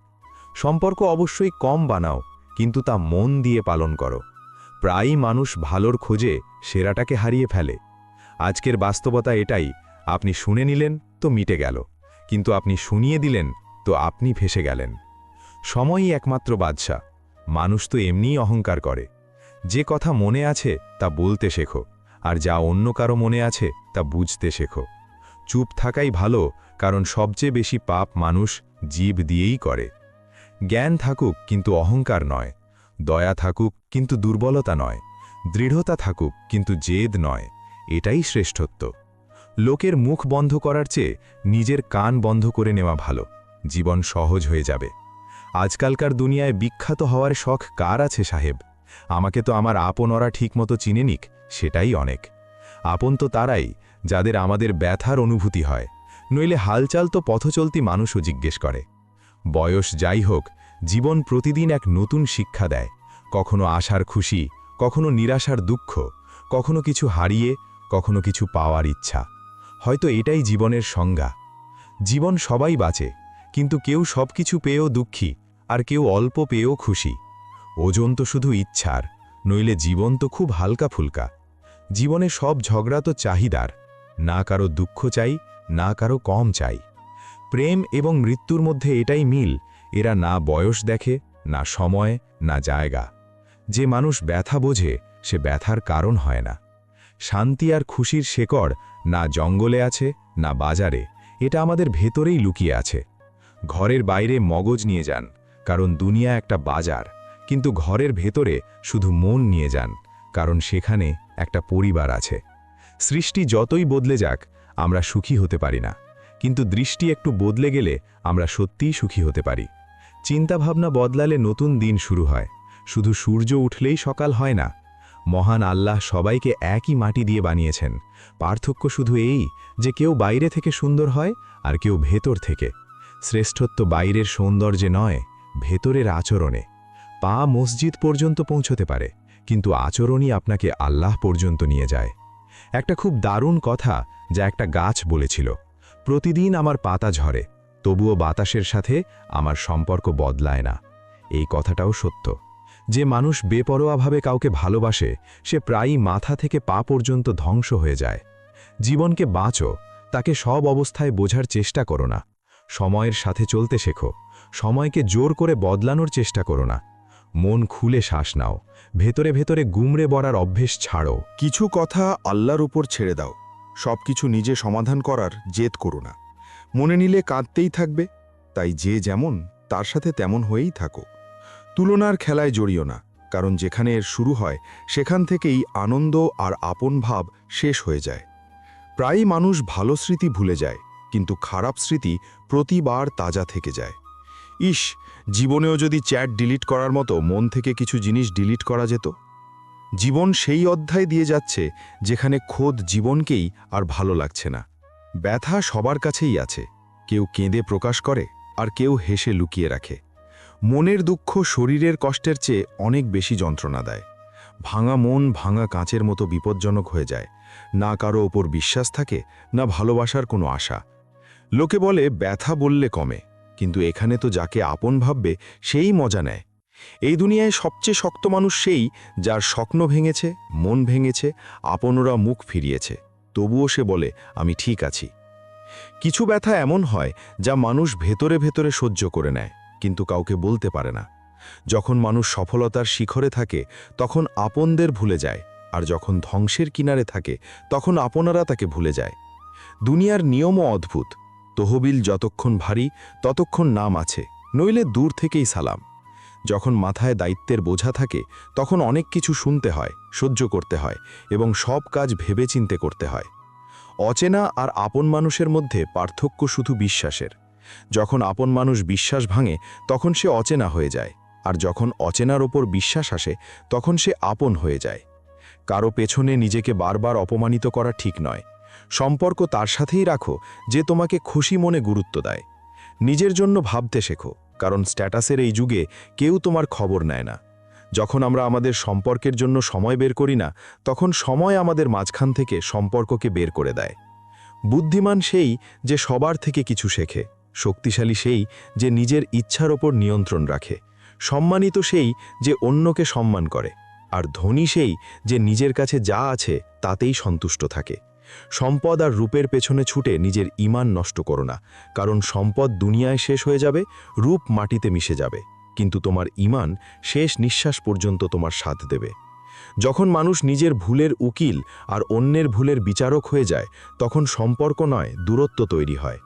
সম্পর্ক অবশ্যই কম বানাও, কিন্তু তা মন দিয়ে পালন করো। প্রায়ই মানুষ ভালোর খোঁজে সেরাটাকে হারিয়ে ফেলে। আজকের বাস্তবতা এটাই, আপনি শুনে নিলেন তো মিটে গেল, কিন্তু আপনি শুনিয়ে দিলেন তো আপনি ফেসে গেলেন। সময়ই একমাত্র বাদশা। মানুষ তো এমনিই অহংকার করে। যে কথা মনে আছে তা বলতে শেখো, আর যা অন্য কারো মনে আছে তা বুঝতে শেখো। চুপ থাকাই ভালো, কারণ সবচেয়ে বেশি পাপ মানুষ জীব দিয়েই করে। জ্ঞান থাকুক কিন্তু অহংকার নয়, দয়া থাকুক কিন্তু দুর্বলতা নয়, দৃঢ়তা থাকুক কিন্তু জেদ নয়, এটাই শ্রেষ্ঠত্ব। লোকের মুখ বন্ধ করার চেয়ে নিজের কান বন্ধ করে নেওয়া ভালো, জীবন সহজ হয়ে যাবে। আজকালকার দুনিয়ায় বিখ্যাত হওয়ার শখ কার আছে সাহেব? আমাকে তো আমার আপনরা ঠিকমতো চিনে নিক, সেটাই অনেক। আপন তো তারাই যাদের আমাদের ব্যথার অনুভূতি হয়, নইলে হালচাল তো পথচলতি মানুষও জিজ্ঞেস করে। বয়স যাই হোক, জীবন প্রতিদিন এক নতুন শিক্ষা দেয়। কখনো আশার খুশি, কখনো নিরাশার দুঃখ, কখনো কিছু হারিয়ে, কখনো কিছু পাওয়ার ইচ্ছা। হয়তো এটাই জীবনের সংজ্ঞা। জীবন সবাই বাঁচে, কিন্তু কেউ সব কিছু পেয়েও দুঃখী, আর কেউ অল্প পেয়েও খুশি। ওজন তো শুধু ইচ্ছার, নইলে জীবন তো খুব হালকা ফুলকা। জীবনে সব ঝগড়া তো চাহিদার, না কারো দুঃখ চাই, না কারো কম চাই। প্রেম এবং মৃত্যুর মধ্যে এটাই মিল, এরা না বয়স দেখে, না সময়, না জায়গা। যে মানুষ ব্যথা বোঝে সে ব্যথার কারণ হয় না। শান্তি আর খুশির শেকড় না জঙ্গলে আছে, না বাজারে, এটা আমাদের ভেতরেই লুকিয়ে আছে। ঘরের বাইরে মগজ নিয়ে যান, কারণ দুনিয়া একটা বাজার, কিন্তু ঘরের ভেতরে শুধু মন নিয়ে যান, কারণ সেখানে একটা পরিবার আছে। সৃষ্টি যতই বদলে যাক, আমরা সুখী হতে পারি না, কিন্তু দৃষ্টি একটু বদলে গেলে আমরা সত্যিই সুখী হতে পারি। চিন্তাভাবনা বদলালে নতুন দিন শুরু হয়। শুধু সূর্য উঠলেই সকাল হয় না। মহান আল্লাহ সবাইকে একই মাটি দিয়ে বানিয়েছেন। পার্থক্য শুধু এই যে কেউ বাইরে থেকে সুন্দর হয় আর কেউ ভেতর থেকে। শ্রেষ্ঠত্ব বাইরের সৌন্দর্যে নয়, ভেতরের আচরণে। পা মসজিদ পর্যন্ত পৌঁছতে পারে, কিন্তু আচরণই আপনাকে আল্লাহ পর্যন্ত নিয়ে যায়। একটা খুব দারুণ কথা যা একটা গাছ বলেছিল, প্রতিদিন আমার পাতা ঝরে, তবুও বাতাসের সাথে আমার সম্পর্ক বদলায় না। এই কথাটাও সত্য। যে মানুষ বেপরোয়াভাবে কাউকে ভালোবাসে, সে প্রায়ই মাথা থেকে পা পর্যন্ত ধ্বংস হয়ে যায়। জীবনকে বাঁচো, তাকে সব অবস্থায় বোঝার চেষ্টা করো না। সময়ের সাথে চলতে শেখো, সময়কে জোর করে বদলানোর চেষ্টা করো না। মন খুলে শ্বাস নাও, ভেতরে ভেতরে গুমড়ে পড়ার অভ্যেস ছাড়ো। কিছু কথা আল্লাহর উপর ছেড়ে দাও, সব কিছু নিজে সমাধান করার জেদ করো না। মনে নিলে কাঁদতেই থাকবে, তাই যে যেমন তার সাথে তেমন হয়েই থাকো। তুলনার খেলায় জড়িও না, কারণ যেখানে এর শুরু হয় সেখান থেকেই আনন্দ আর আপন ভাব শেষ হয়ে যায়। প্রায়ই মানুষ ভালো স্মৃতি ভুলে যায়, কিন্তু খারাপ স্মৃতি প্রতিবার তাজা থেকে যায়। ইস, জীবনেও যদি চ্যাট ডিলিট করার মতো মন থেকে কিছু জিনিস ডিলিট করা যেত। জীবন সেই অধ্যায় দিয়ে যাচ্ছে যেখানে খোদ জীবনকেই আর ভালো লাগছে না। ব্যথা সবার কাছেই আছে, কেউ কেঁদে প্রকাশ করে আর কেউ হেসে লুকিয়ে রাখে। মনের দুঃখ শরীরের কষ্টের চেয়ে অনেক বেশি যন্ত্রণা দেয়। ভাঙা মন ভাঙা কাঁচের মতো বিপজ্জনক হয়ে যায়। না কারো ওপর বিশ্বাস থাকে, না ভালোবাসার কোনো আশা। লোকে বলে ব্যথা বললে কমে, কিন্তু এখানে তো যাকে আপন ভাববে সেই মজা নেয়। এই দুনিয়ায় সবচেয়ে শক্ত মানুষ সেই, যার স্বপ্ন ভেঙেছে, মন ভেঙেছে, আপনরা মুখ ফিরিয়েছে, তবুও সে বলে আমি ঠিক আছি। কিছু ব্যথা এমন হয় যা মানুষ ভেতরে ভেতরে সহ্য করে নেয়, কিন্তু কাউকে বলতে পারে না। যখন মানুষ সফলতার শিখরে থাকে তখন আপনদের ভুলে যায়, আর যখন ধ্বংসের কিনারে থাকে তখন আপনারা তাকে ভুলে যায়। দুনিয়ার নিয়মও অদ্ভুত। তহবিল যতক্ষণ ভারী ততক্ষণ নাম আছে, নইলে দূর থেকেই সালাম। যখন মাথায় দায়িত্বের বোঝা থাকে তখন অনেক কিছু শুনতে হয়, সহ্য করতে হয় এবং সব কাজ ভেবেচিন্তে করতে হয়। অচেনা আর আপন মানুষের মধ্যে পার্থক্য শুধু বিশ্বাসের। যখন আপন মানুষ বিশ্বাস ভাঙে তখন সে অচেনা হয়ে যায়, আর যখন অচেনার ওপর বিশ্বাস আসে তখন সে আপন হয়ে যায়। কারো পেছনে নিজেকে বারবার অপমানিত করা ঠিক নয়। সম্পর্ক তার সাথেই রাখো যে তোমাকে খুশি মনে গুরুত্ব দেয়। নিজের জন্য ভাবতে শেখো, কারণ স্ট্যাটাসের এই যুগে কেউ তোমার খবর নেয় না। যখন আমরা আমাদের সম্পর্কের জন্য সময় বের করি না, তখন সময় আমাদের মাঝখান থেকে সম্পর্ককে বের করে দেয়। বুদ্ধিমান সেই যে সবার থেকে কিছু শেখে, শক্তিশালী সেই যে নিজের ইচ্ছার ওপর নিয়ন্ত্রণ রাখে, সম্মানিত সেই যে অন্যকে সম্মান করে, আর ধনী সেই যে নিজের কাছে যা আছে তাতেই সন্তুষ্ট থাকে। সম্পদ আর রূপের পেছনে ছুটে নিজের ঈমান নষ্ট করো না, কারণ সম্পদ দুনিয়ায় শেষ হয়ে যাবে, রূপ মাটিতে মিশে যাবে, কিন্তু তোমার ঈমান শেষ নিঃশ্বাস পর্যন্ত তোমার সাথ দেবে। যখন মানুষ নিজের ভুলের উকিল আর অন্যের ভুলের বিচারক হয়ে যায়, তখন সম্পর্ক নয়, দূরত্ব তৈরি হয়।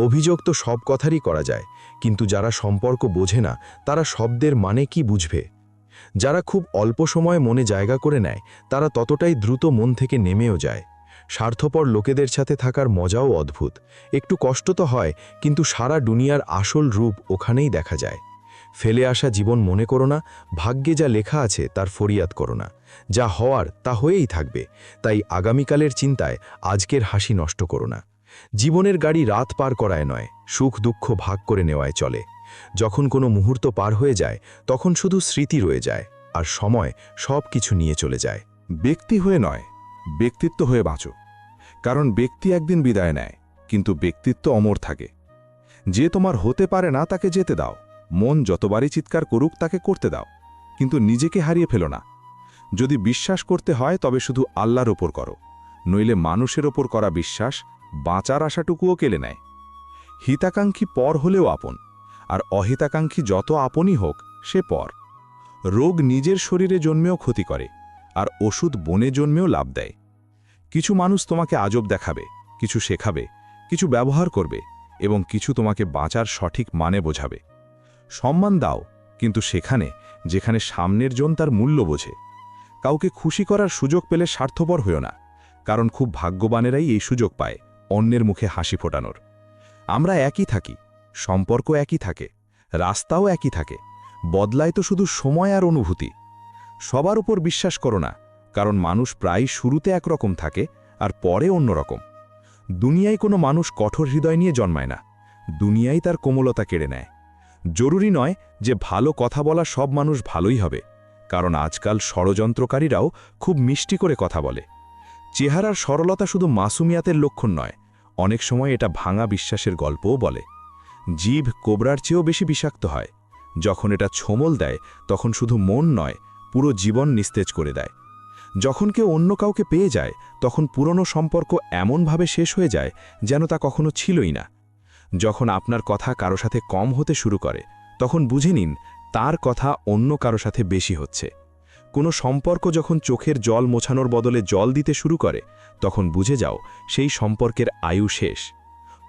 অভিযোগ তো সব কথারই করা যায়, কিন্তু যারা সম্পর্ক বোঝে না তারা শব্দের মানে কি বুঝবে? যারা খুব অল্প সময় মনে জায়গা করে নেয় তারা ততটাই দ্রুত মন থেকে নেমেও যায়। স্বার্থপর লোকেদের সাথে থাকার মজাও অদ্ভুত। একটু কষ্ট তো হয়, কিন্তু সারা দুনিয়ার আসল রূপ ওখানেই দেখা যায়। ফেলে আসা জীবন মনে করো না, ভাগ্যে যা লেখা আছে তার ফরিয়াদ করো না। যা হওয়ার তা হয়েই থাকবে, তাই আগামীকালের চিন্তায় আজকের হাসি নষ্ট করো না। জীবনের গাড়ি রাত পার করায় নয়, সুখ দুঃখ ভাগ করে নেওয়ায় চলে। যখন কোনো মুহূর্ত পার হয়ে যায় তখন শুধু স্মৃতি রয়ে যায়, আর সময় সব কিছু নিয়ে চলে যায়। ব্যক্তি হয়ে নয়, ব্যক্তিত্ব হয়ে বাঁচো। কারণ ব্যক্তি একদিন বিদায় নেয়, কিন্তু ব্যক্তিত্ব অমর থাকে। যে তোমার হতে পারে না তাকে যেতে দাও। মন যতবারই চিৎকার করুক তাকে করতে দাও, কিন্তু নিজেকে হারিয়ে ফেলো না। যদি বিশ্বাস করতে হয় তবে শুধু আল্লাহর ওপর করো, নইলে মানুষের ওপর করা বিশ্বাস বাঁচার আশাটুকুও কেড়ে নেয়। হিতাকাঙ্ক্ষী পর হলেও আপন, আর অহিতাকাঙ্ক্ষী যত আপনই হোক সে পর। রোগ নিজের শরীরে জন্মেও ক্ষতি করে, আর ওষুধ বনে জন্মেও লাভ দেয়। কিছু মানুষ তোমাকে আজব দেখাবে, কিছু শেখাবে, কিছু ব্যবহার করবে, এবং কিছু তোমাকে বাঁচার সঠিক মানে বোঝাবে। সম্মান দাও, কিন্তু সেখানে যেখানে সামনের জন তার মূল্য বোঝে। কাউকে খুশি করার সুযোগ পেলে স্বার্থপর হইও না, কারণ খুব ভাগ্যবানেরাই এই সুযোগ পায় অন্যের মুখে হাসি ফোটানোর। আমরা একই থাকি, সম্পর্ক একই থাকে, রাস্তাও একই থাকে, বদলায় তো শুধু সময় আর অনুভূতি। সবার উপর বিশ্বাস করো না, কারণ মানুষ প্রায় শুরুতে একরকম থাকে আর পরে অন্যরকম। দুনিয়ায় কোনো মানুষ কঠোর হৃদয় নিয়ে জন্মায় না, দুনিয়াই তার কোমলতা কেড়ে নেয়। জরুরি নয় যে ভালো কথা বলা সব মানুষ ভালোই হবে, কারণ আজকাল ষড়যন্ত্রকারীরাও খুব মিষ্টি করে কথা বলে। চেহারার সরলতা শুধু মাসুমিয়াতের লক্ষণ নয়, অনেক সময় এটা ভাঙা বিশ্বাসের গল্পও বলে। জিভ কোবরার চেয়েও বেশি বিষাক্ত হয়। যখন এটা ছোমল দেয় তখন শুধু মন নয়, পুরো জীবন নিস্তেজ করে দেয়। যখন কেউ অন্য কাউকে পেয়ে যায় তখন পুরনো সম্পর্ক এমনভাবে শেষ হয়ে যায় যেন তা কখনো ছিলই না। যখন আপনার কথা কারো সাথে কম হতে শুরু করে তখন বুঝে নিন তার কথা অন্য কারো সাথে বেশি হচ্ছে। কোনো সম্পর্ক যখন চোখের জল মোছানোর বদলে জল দিতে শুরু করে তখন বুঝে যাও সেই সম্পর্কের আয়ু শেষ।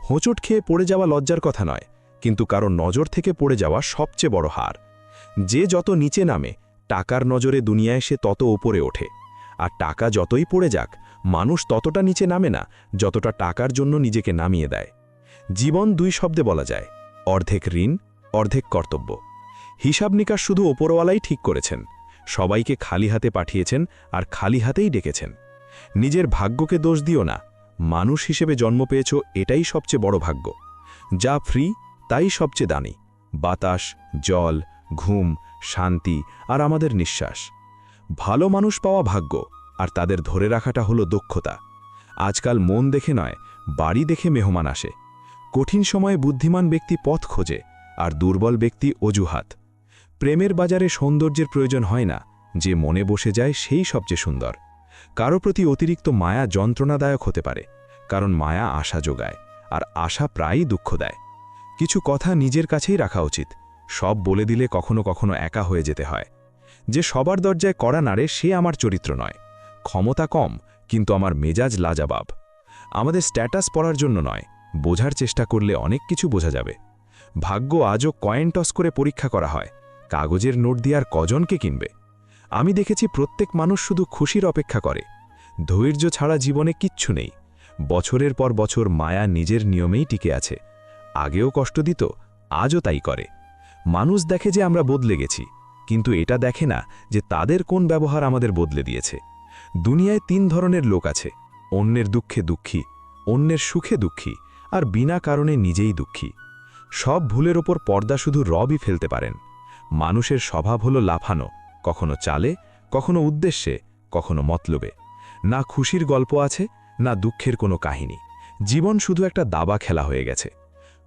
হোঁচট খেয়ে পড়ে যাওয়া লজ্জার কথা নয়, কিন্তু কারো নজর থেকে পড়ে যাওয়া সবচেয়ে বড় হার। যে যত নিচে নামে টাকার নজরে দুনিয়ায় সে তত ওপরে ওঠে, আর টাকা যতই পড়ে যাক মানুষ ততটা নিচে নামে না যতটা টাকার জন্য নিজেকে নামিয়ে দেয়। জীবন দুই শব্দে বলা যায়, অর্ধেক ঋণ, অর্ধেক কর্তব্য। হিসাব নিকাশ শুধু ওপরওয়ালাই ঠিক করেছেন, সবাইকে খালি হাতে পাঠিয়েছেন আর খালি হাতেই ডেকেছেন। নিজের ভাগ্যকে দোষ দিও না, মানুষ হিসেবে জন্ম পেয়েছ এটাই সবচেয়ে বড় ভাগ্য। যা ফ্রি তাই সবচেয়ে দামি, বাতাস, জল, ঘুম, শান্তি আর আমাদের নিঃশ্বাস। ভালো মানুষ পাওয়া ভাগ্য, আর তাদের ধরে রাখাটা হলো দক্ষতা। আজকাল মন দেখে নয়, বাড়ি দেখে মেহমান আসে। কঠিন সময়ে বুদ্ধিমান ব্যক্তি পথ খোঁজে, আর দুর্বল ব্যক্তি অজুহাত। প্রেমের বাজারে সৌন্দর্যের প্রয়োজন হয় না, যে মনে বসে যায় সেই সবচেয়ে সুন্দর। কারো প্রতি অতিরিক্ত মায়া যন্ত্রণাদায়ক হতে পারে, কারণ মায়া আশা যোগায়, আর আশা প্রায়ই দুঃখ দেয়। কিছু কথা নিজের কাছেই রাখা উচিত, সব বলে দিলে কখনো কখনো একা হয়ে যেতে হয়। যে সবার দরজায় কড়া নাড়ে সে আমার চরিত্র নয়। ক্ষমতা কম, কিন্তু আমার মেজাজ লাজাবাব। আমাদের স্ট্যাটাস পড়ার জন্য নয়, বোঝার চেষ্টা করলে অনেক কিছু বোঝা যাবে। ভাগ্য আজও কয়েন টস করে পরীক্ষা করা হয়, কাগজের নোট দিয়ে আর কজনকে কিনবে। আমি দেখেছি প্রত্যেক মানুষ শুধু খুশির অপেক্ষা করে। ধৈর্য ছাড়া জীবনে কিচ্ছু নেই। বছরের পর বছর মায়া নিজের নিয়মেই টিকে আছে। আগেও কষ্ট দিত, আজও তাই করে। মানুষ দেখে যে আমরা বদলে গেছি, কিন্তু এটা দেখে না যে তাদের কোন ব্যবহার আমাদের বদলে দিয়েছে। দুনিয়ায় 3 ধরনের লোক আছে: অন্যের দুঃখে দুঃখী, অন্যের সুখে দুঃখী, আর বিনা কারণে নিজেই দুঃখী। সব ভুলের ওপর পর্দা শুধু রবই ফেলতে পারেন। মানুষের স্বভাব হলো লাফানো, কখনো চালে, কখনো উদ্দেশ্যে, কখনো মতলবে। না খুশির গল্প আছে, না দুঃখের কোনো কাহিনী। জীবন শুধু একটা দাবা খেলা হয়ে গেছে।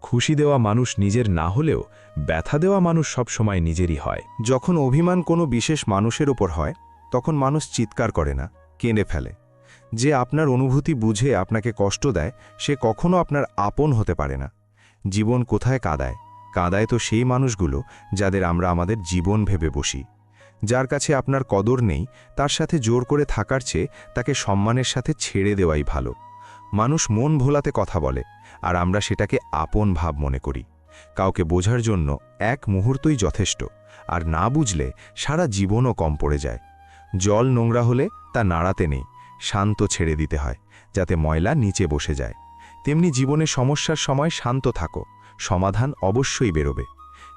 খুশি দেওয়া মানুষ নিজের না হলেও ব্যথা দেওয়া মানুষ সব সময় নিজেরই হয়। যখন অভিমান কোনো বিশেষ মানুষের ওপর হয় তখন মানুষ চিৎকার করে না, কেঁদে ফেলে। যে আপনার অনুভূতি বুঝে আপনাকে কষ্ট দেয় সে কখনো আপনার আপন হতে পারে না। জীবন কোথায় কাঁদায়? কাঁদায় তো সেই মানুষগুলো যাদের আমরা আমাদের জীবন ভেবে বসি। যার কাছে আপনার কদর নেই তার সাথে জোর করে থাকার চেয়ে তাকে সম্মানের সাথে ছেড়ে দেওয়াই ভালো। মানুষ মন ভোলাতে কথা বলে, আর আমরা সেটাকে আপন ভাব মনে করি। কাউকে বোঝার জন্য এক মুহূর্তই যথেষ্ট, আর না বুঝলে সারা জীবনও কম পড়ে যায়। জল নোংরা হলে তা নাড়াতে নেই, শান্ত ছেড়ে দিতে হয়, যাতে ময়লা নিচে বসে যায়। তেমনি জীবনে সমস্যার সময় শান্ত থাকো, সমাধান অবশ্যই বেরোবে।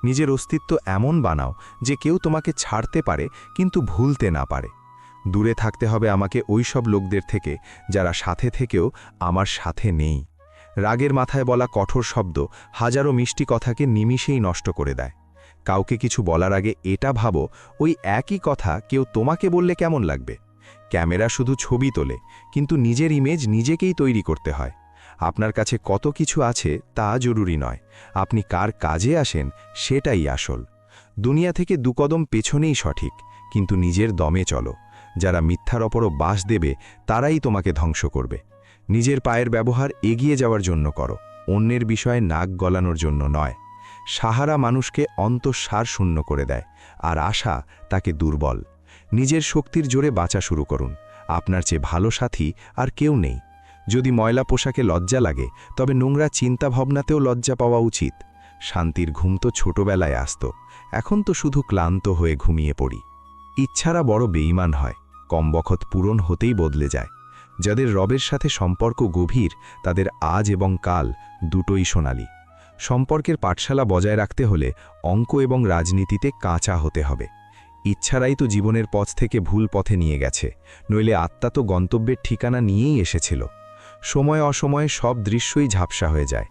নিজের অস্তিত্ব এমন বানাও যে কেউ তোমাকে ছাড়তে পারে কিন্তু ভুলতে না পারে। দূরে থাকতে হবে আমাকে ওই সব লোকদের থেকে যারা সাথে থেকেও আমার সাথে নেই। রাগের মাথায় বলা কঠোর শব্দ হাজারো মিষ্টি কথাকে নিমিষেই নষ্ট করে দেয়। কাউকে কিছু বলার আগে এটা ভাবো, ওই একই কথা কেউ তোমাকে বললে কেমন লাগবে। ক্যামেরা শুধু ছবি তোলে, কিন্তু নিজের ইমেজ নিজেকেই তৈরি করতে হয়। আপনার কাছে কত কিছু আছে তা জরুরি নয়, আপনি কার কাজে আসেন সেটাই আসল। দুনিয়া থেকে 2 কদম পেছনেই সঠিক, কিন্তু নিজের দমে চলো। যারা মিথ্যার অপরও বাস দেবে তারাই তোমাকে ধ্বংস করবে। নিজের পায়ের ব্যবহার এগিয়ে যাওয়ার জন্য করো, অন্যের বিষয়ে নাক গলানোর জন্য নয়। সাহারা মানুষকে অন্তঃসার শূন্য করে দেয়, আর আশা তাকে দুর্বল। নিজের শক্তির জোরে বাঁচা শুরু করুন, আপনার চেয়ে ভালো সাথী আর কেউ নেই। যদি ময়লা পোশাকে লজ্জা লাগে তবে নোংরা চিন্তা ভাবনাতেও লজ্জা পাওয়া উচিত। শান্তির ঘুম তো ছোটবেলায় আসত, এখন তো শুধু ক্লান্ত হয়ে ঘুমিয়ে পড়ি। ইচ্ছারা বড় বেঈমান হয়, কম বখত পূরণ হতেই বদলে যায়। যাদের রবের সাথে সম্পর্ক গভীর তাদের আজ এবং কাল দুটোই সোনালি। সম্পর্কের পাঠশালা বজায় রাখতে হলে অঙ্ক এবং রাজনীতিতে কাঁচা হতে হবে। ইচ্ছারাই তো জীবনের পথ থেকে ভুল পথে নিয়ে গেছে, নইলে আত্মা তো গন্তব্যের ঠিকানা নিয়েই এসেছিল। সময় অসময়ে সব দৃশ্যই ঝাপসা হয়ে যায়।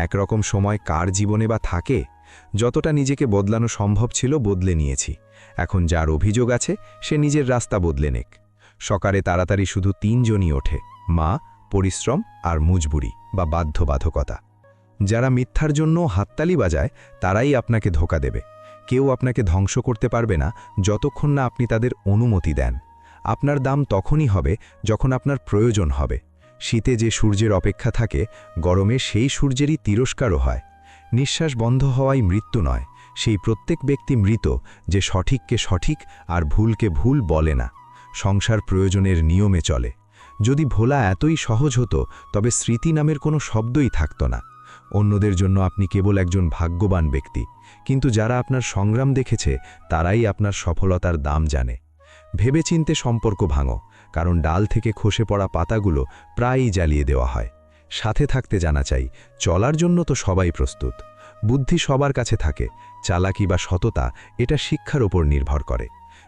একরকম সময় কার জীবনে বা থাকে? যতটা নিজেকে বদলানো সম্ভব ছিল বদলে নিয়েছি। এখন যার অভিযোগ আছে সে নিজের রাস্তা বদলে নেক। সকালে তাড়াতাড়ি শুধু 3 জনই ওঠে: মা, পরিশ্রম আর মুজবুরি। বা বাধ্যবাধকতা। যারা মিথ্যার জন্য হাততালি বাজায় তারাই আপনাকে ধোঁকা দেবে। কেউ আপনাকে ধ্বংস করতে পারবে না যতক্ষণ না আপনি তাদের অনুমতি দেন। আপনার দাম তখনই হবে যখন আপনার প্রয়োজন হবে। শীতে যে সূর্যের অপেক্ষা থাকে, গরমে সেই সূর্যেরই তিরস্কারও হয়। নিঃশ্বাস বন্ধ হওয়াই মৃত্যু নয়, সেই প্রত্যেক ব্যক্তি মৃত যে সঠিককে সঠিক আর ভুলকে ভুল বলে না, সংসার প্রয়োজনের নিয়মে চলে। যদি ভোলা এতই সহজ হতো তবে স্মৃতি নামের কোনো শব্দই থাকত না। অন্যদের জন্য আপনি কেবল একজন ভাগ্যবান ব্যক্তি, কিন্তু যারা আপনার সংগ্রাম দেখেছে তারাই আপনার সফলতার দাম জানে। ভেবেচিন্তে সম্পর্ক ভাঙো, কারণ ডাল থেকে খসে পড়া পাতাগুলো প্রায়ই জ্বালিয়ে দেওয়া হয়। সাথে থাকতে জানা চাই, চলার জন্য তো সবাই প্রস্তুত। বুদ্ধি সবার কাছে থাকে, চালাকি বা সততা এটা শিক্ষার ওপর নির্ভর করে।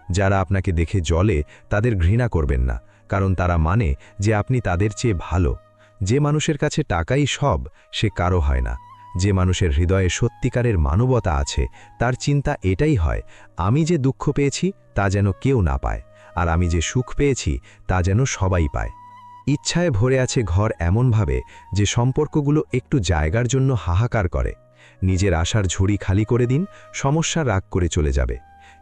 যারা আপনাকে দেখে জ্বলে তাদের ঘৃণা করবেন না, কারণ তারা মানে যে আপনি তাদের চেয়ে ভালো। যে মানুষের কাছে টাকাই সব, সে কারো হয় না। যে মানুষের হৃদয়ে সত্যিকারের মানবতা আছে, তার চিন্তা এটাই হয়, আমি যে দুঃখ পেয়েছি তা যেন কেউ না পায়, আর আমি যে সুখ পেয়েছি তা যেন সবাই পায়। ইচ্ছায় ভরে আছে ঘর এমনভাবে যে সম্পর্কগুলো একটু জায়গার জন্য হাহাকার করে। নিজের আশার ঝুড়ি খালি করে দিন, সমস্যা রাগ করে চলে যাবে।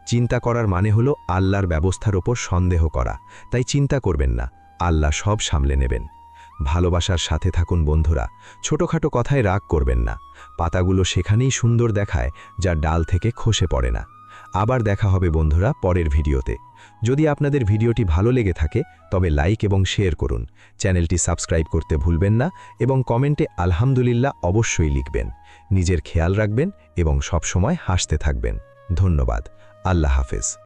চিন্তা করার মানে হলো আল্লাহর ব্যবস্থার ওপর সন্দেহ করা, তাই চিন্তা করবেন না, আল্লাহ সব সামলে নেবেন। ভালোবাসার সাথে থাকুন বন্ধুরা, ছোটখাটো কথায় রাগ করবেন না। পাতাগুলো সেখানেই সুন্দর দেখায় যা ডাল থেকে খসে পড়ে না। আবার দেখা হবে বন্ধুরা পরের ভিডিওতে। যদি আপনাদের ভিডিওটি ভালো লেগে থাকে তবে লাইক এবং শেয়ার করুন, চ্যানেলটি সাবস্ক্রাইব করতে ভুলবেন না এবং কমেন্টে আলহামদুলিল্লাহ অবশ্যই লিখবেন। নিজের খেয়াল রাখবেন এবং সবসময় হাসতে থাকবেন। ধন্যবাদ। আল্লাহ হাফেজ।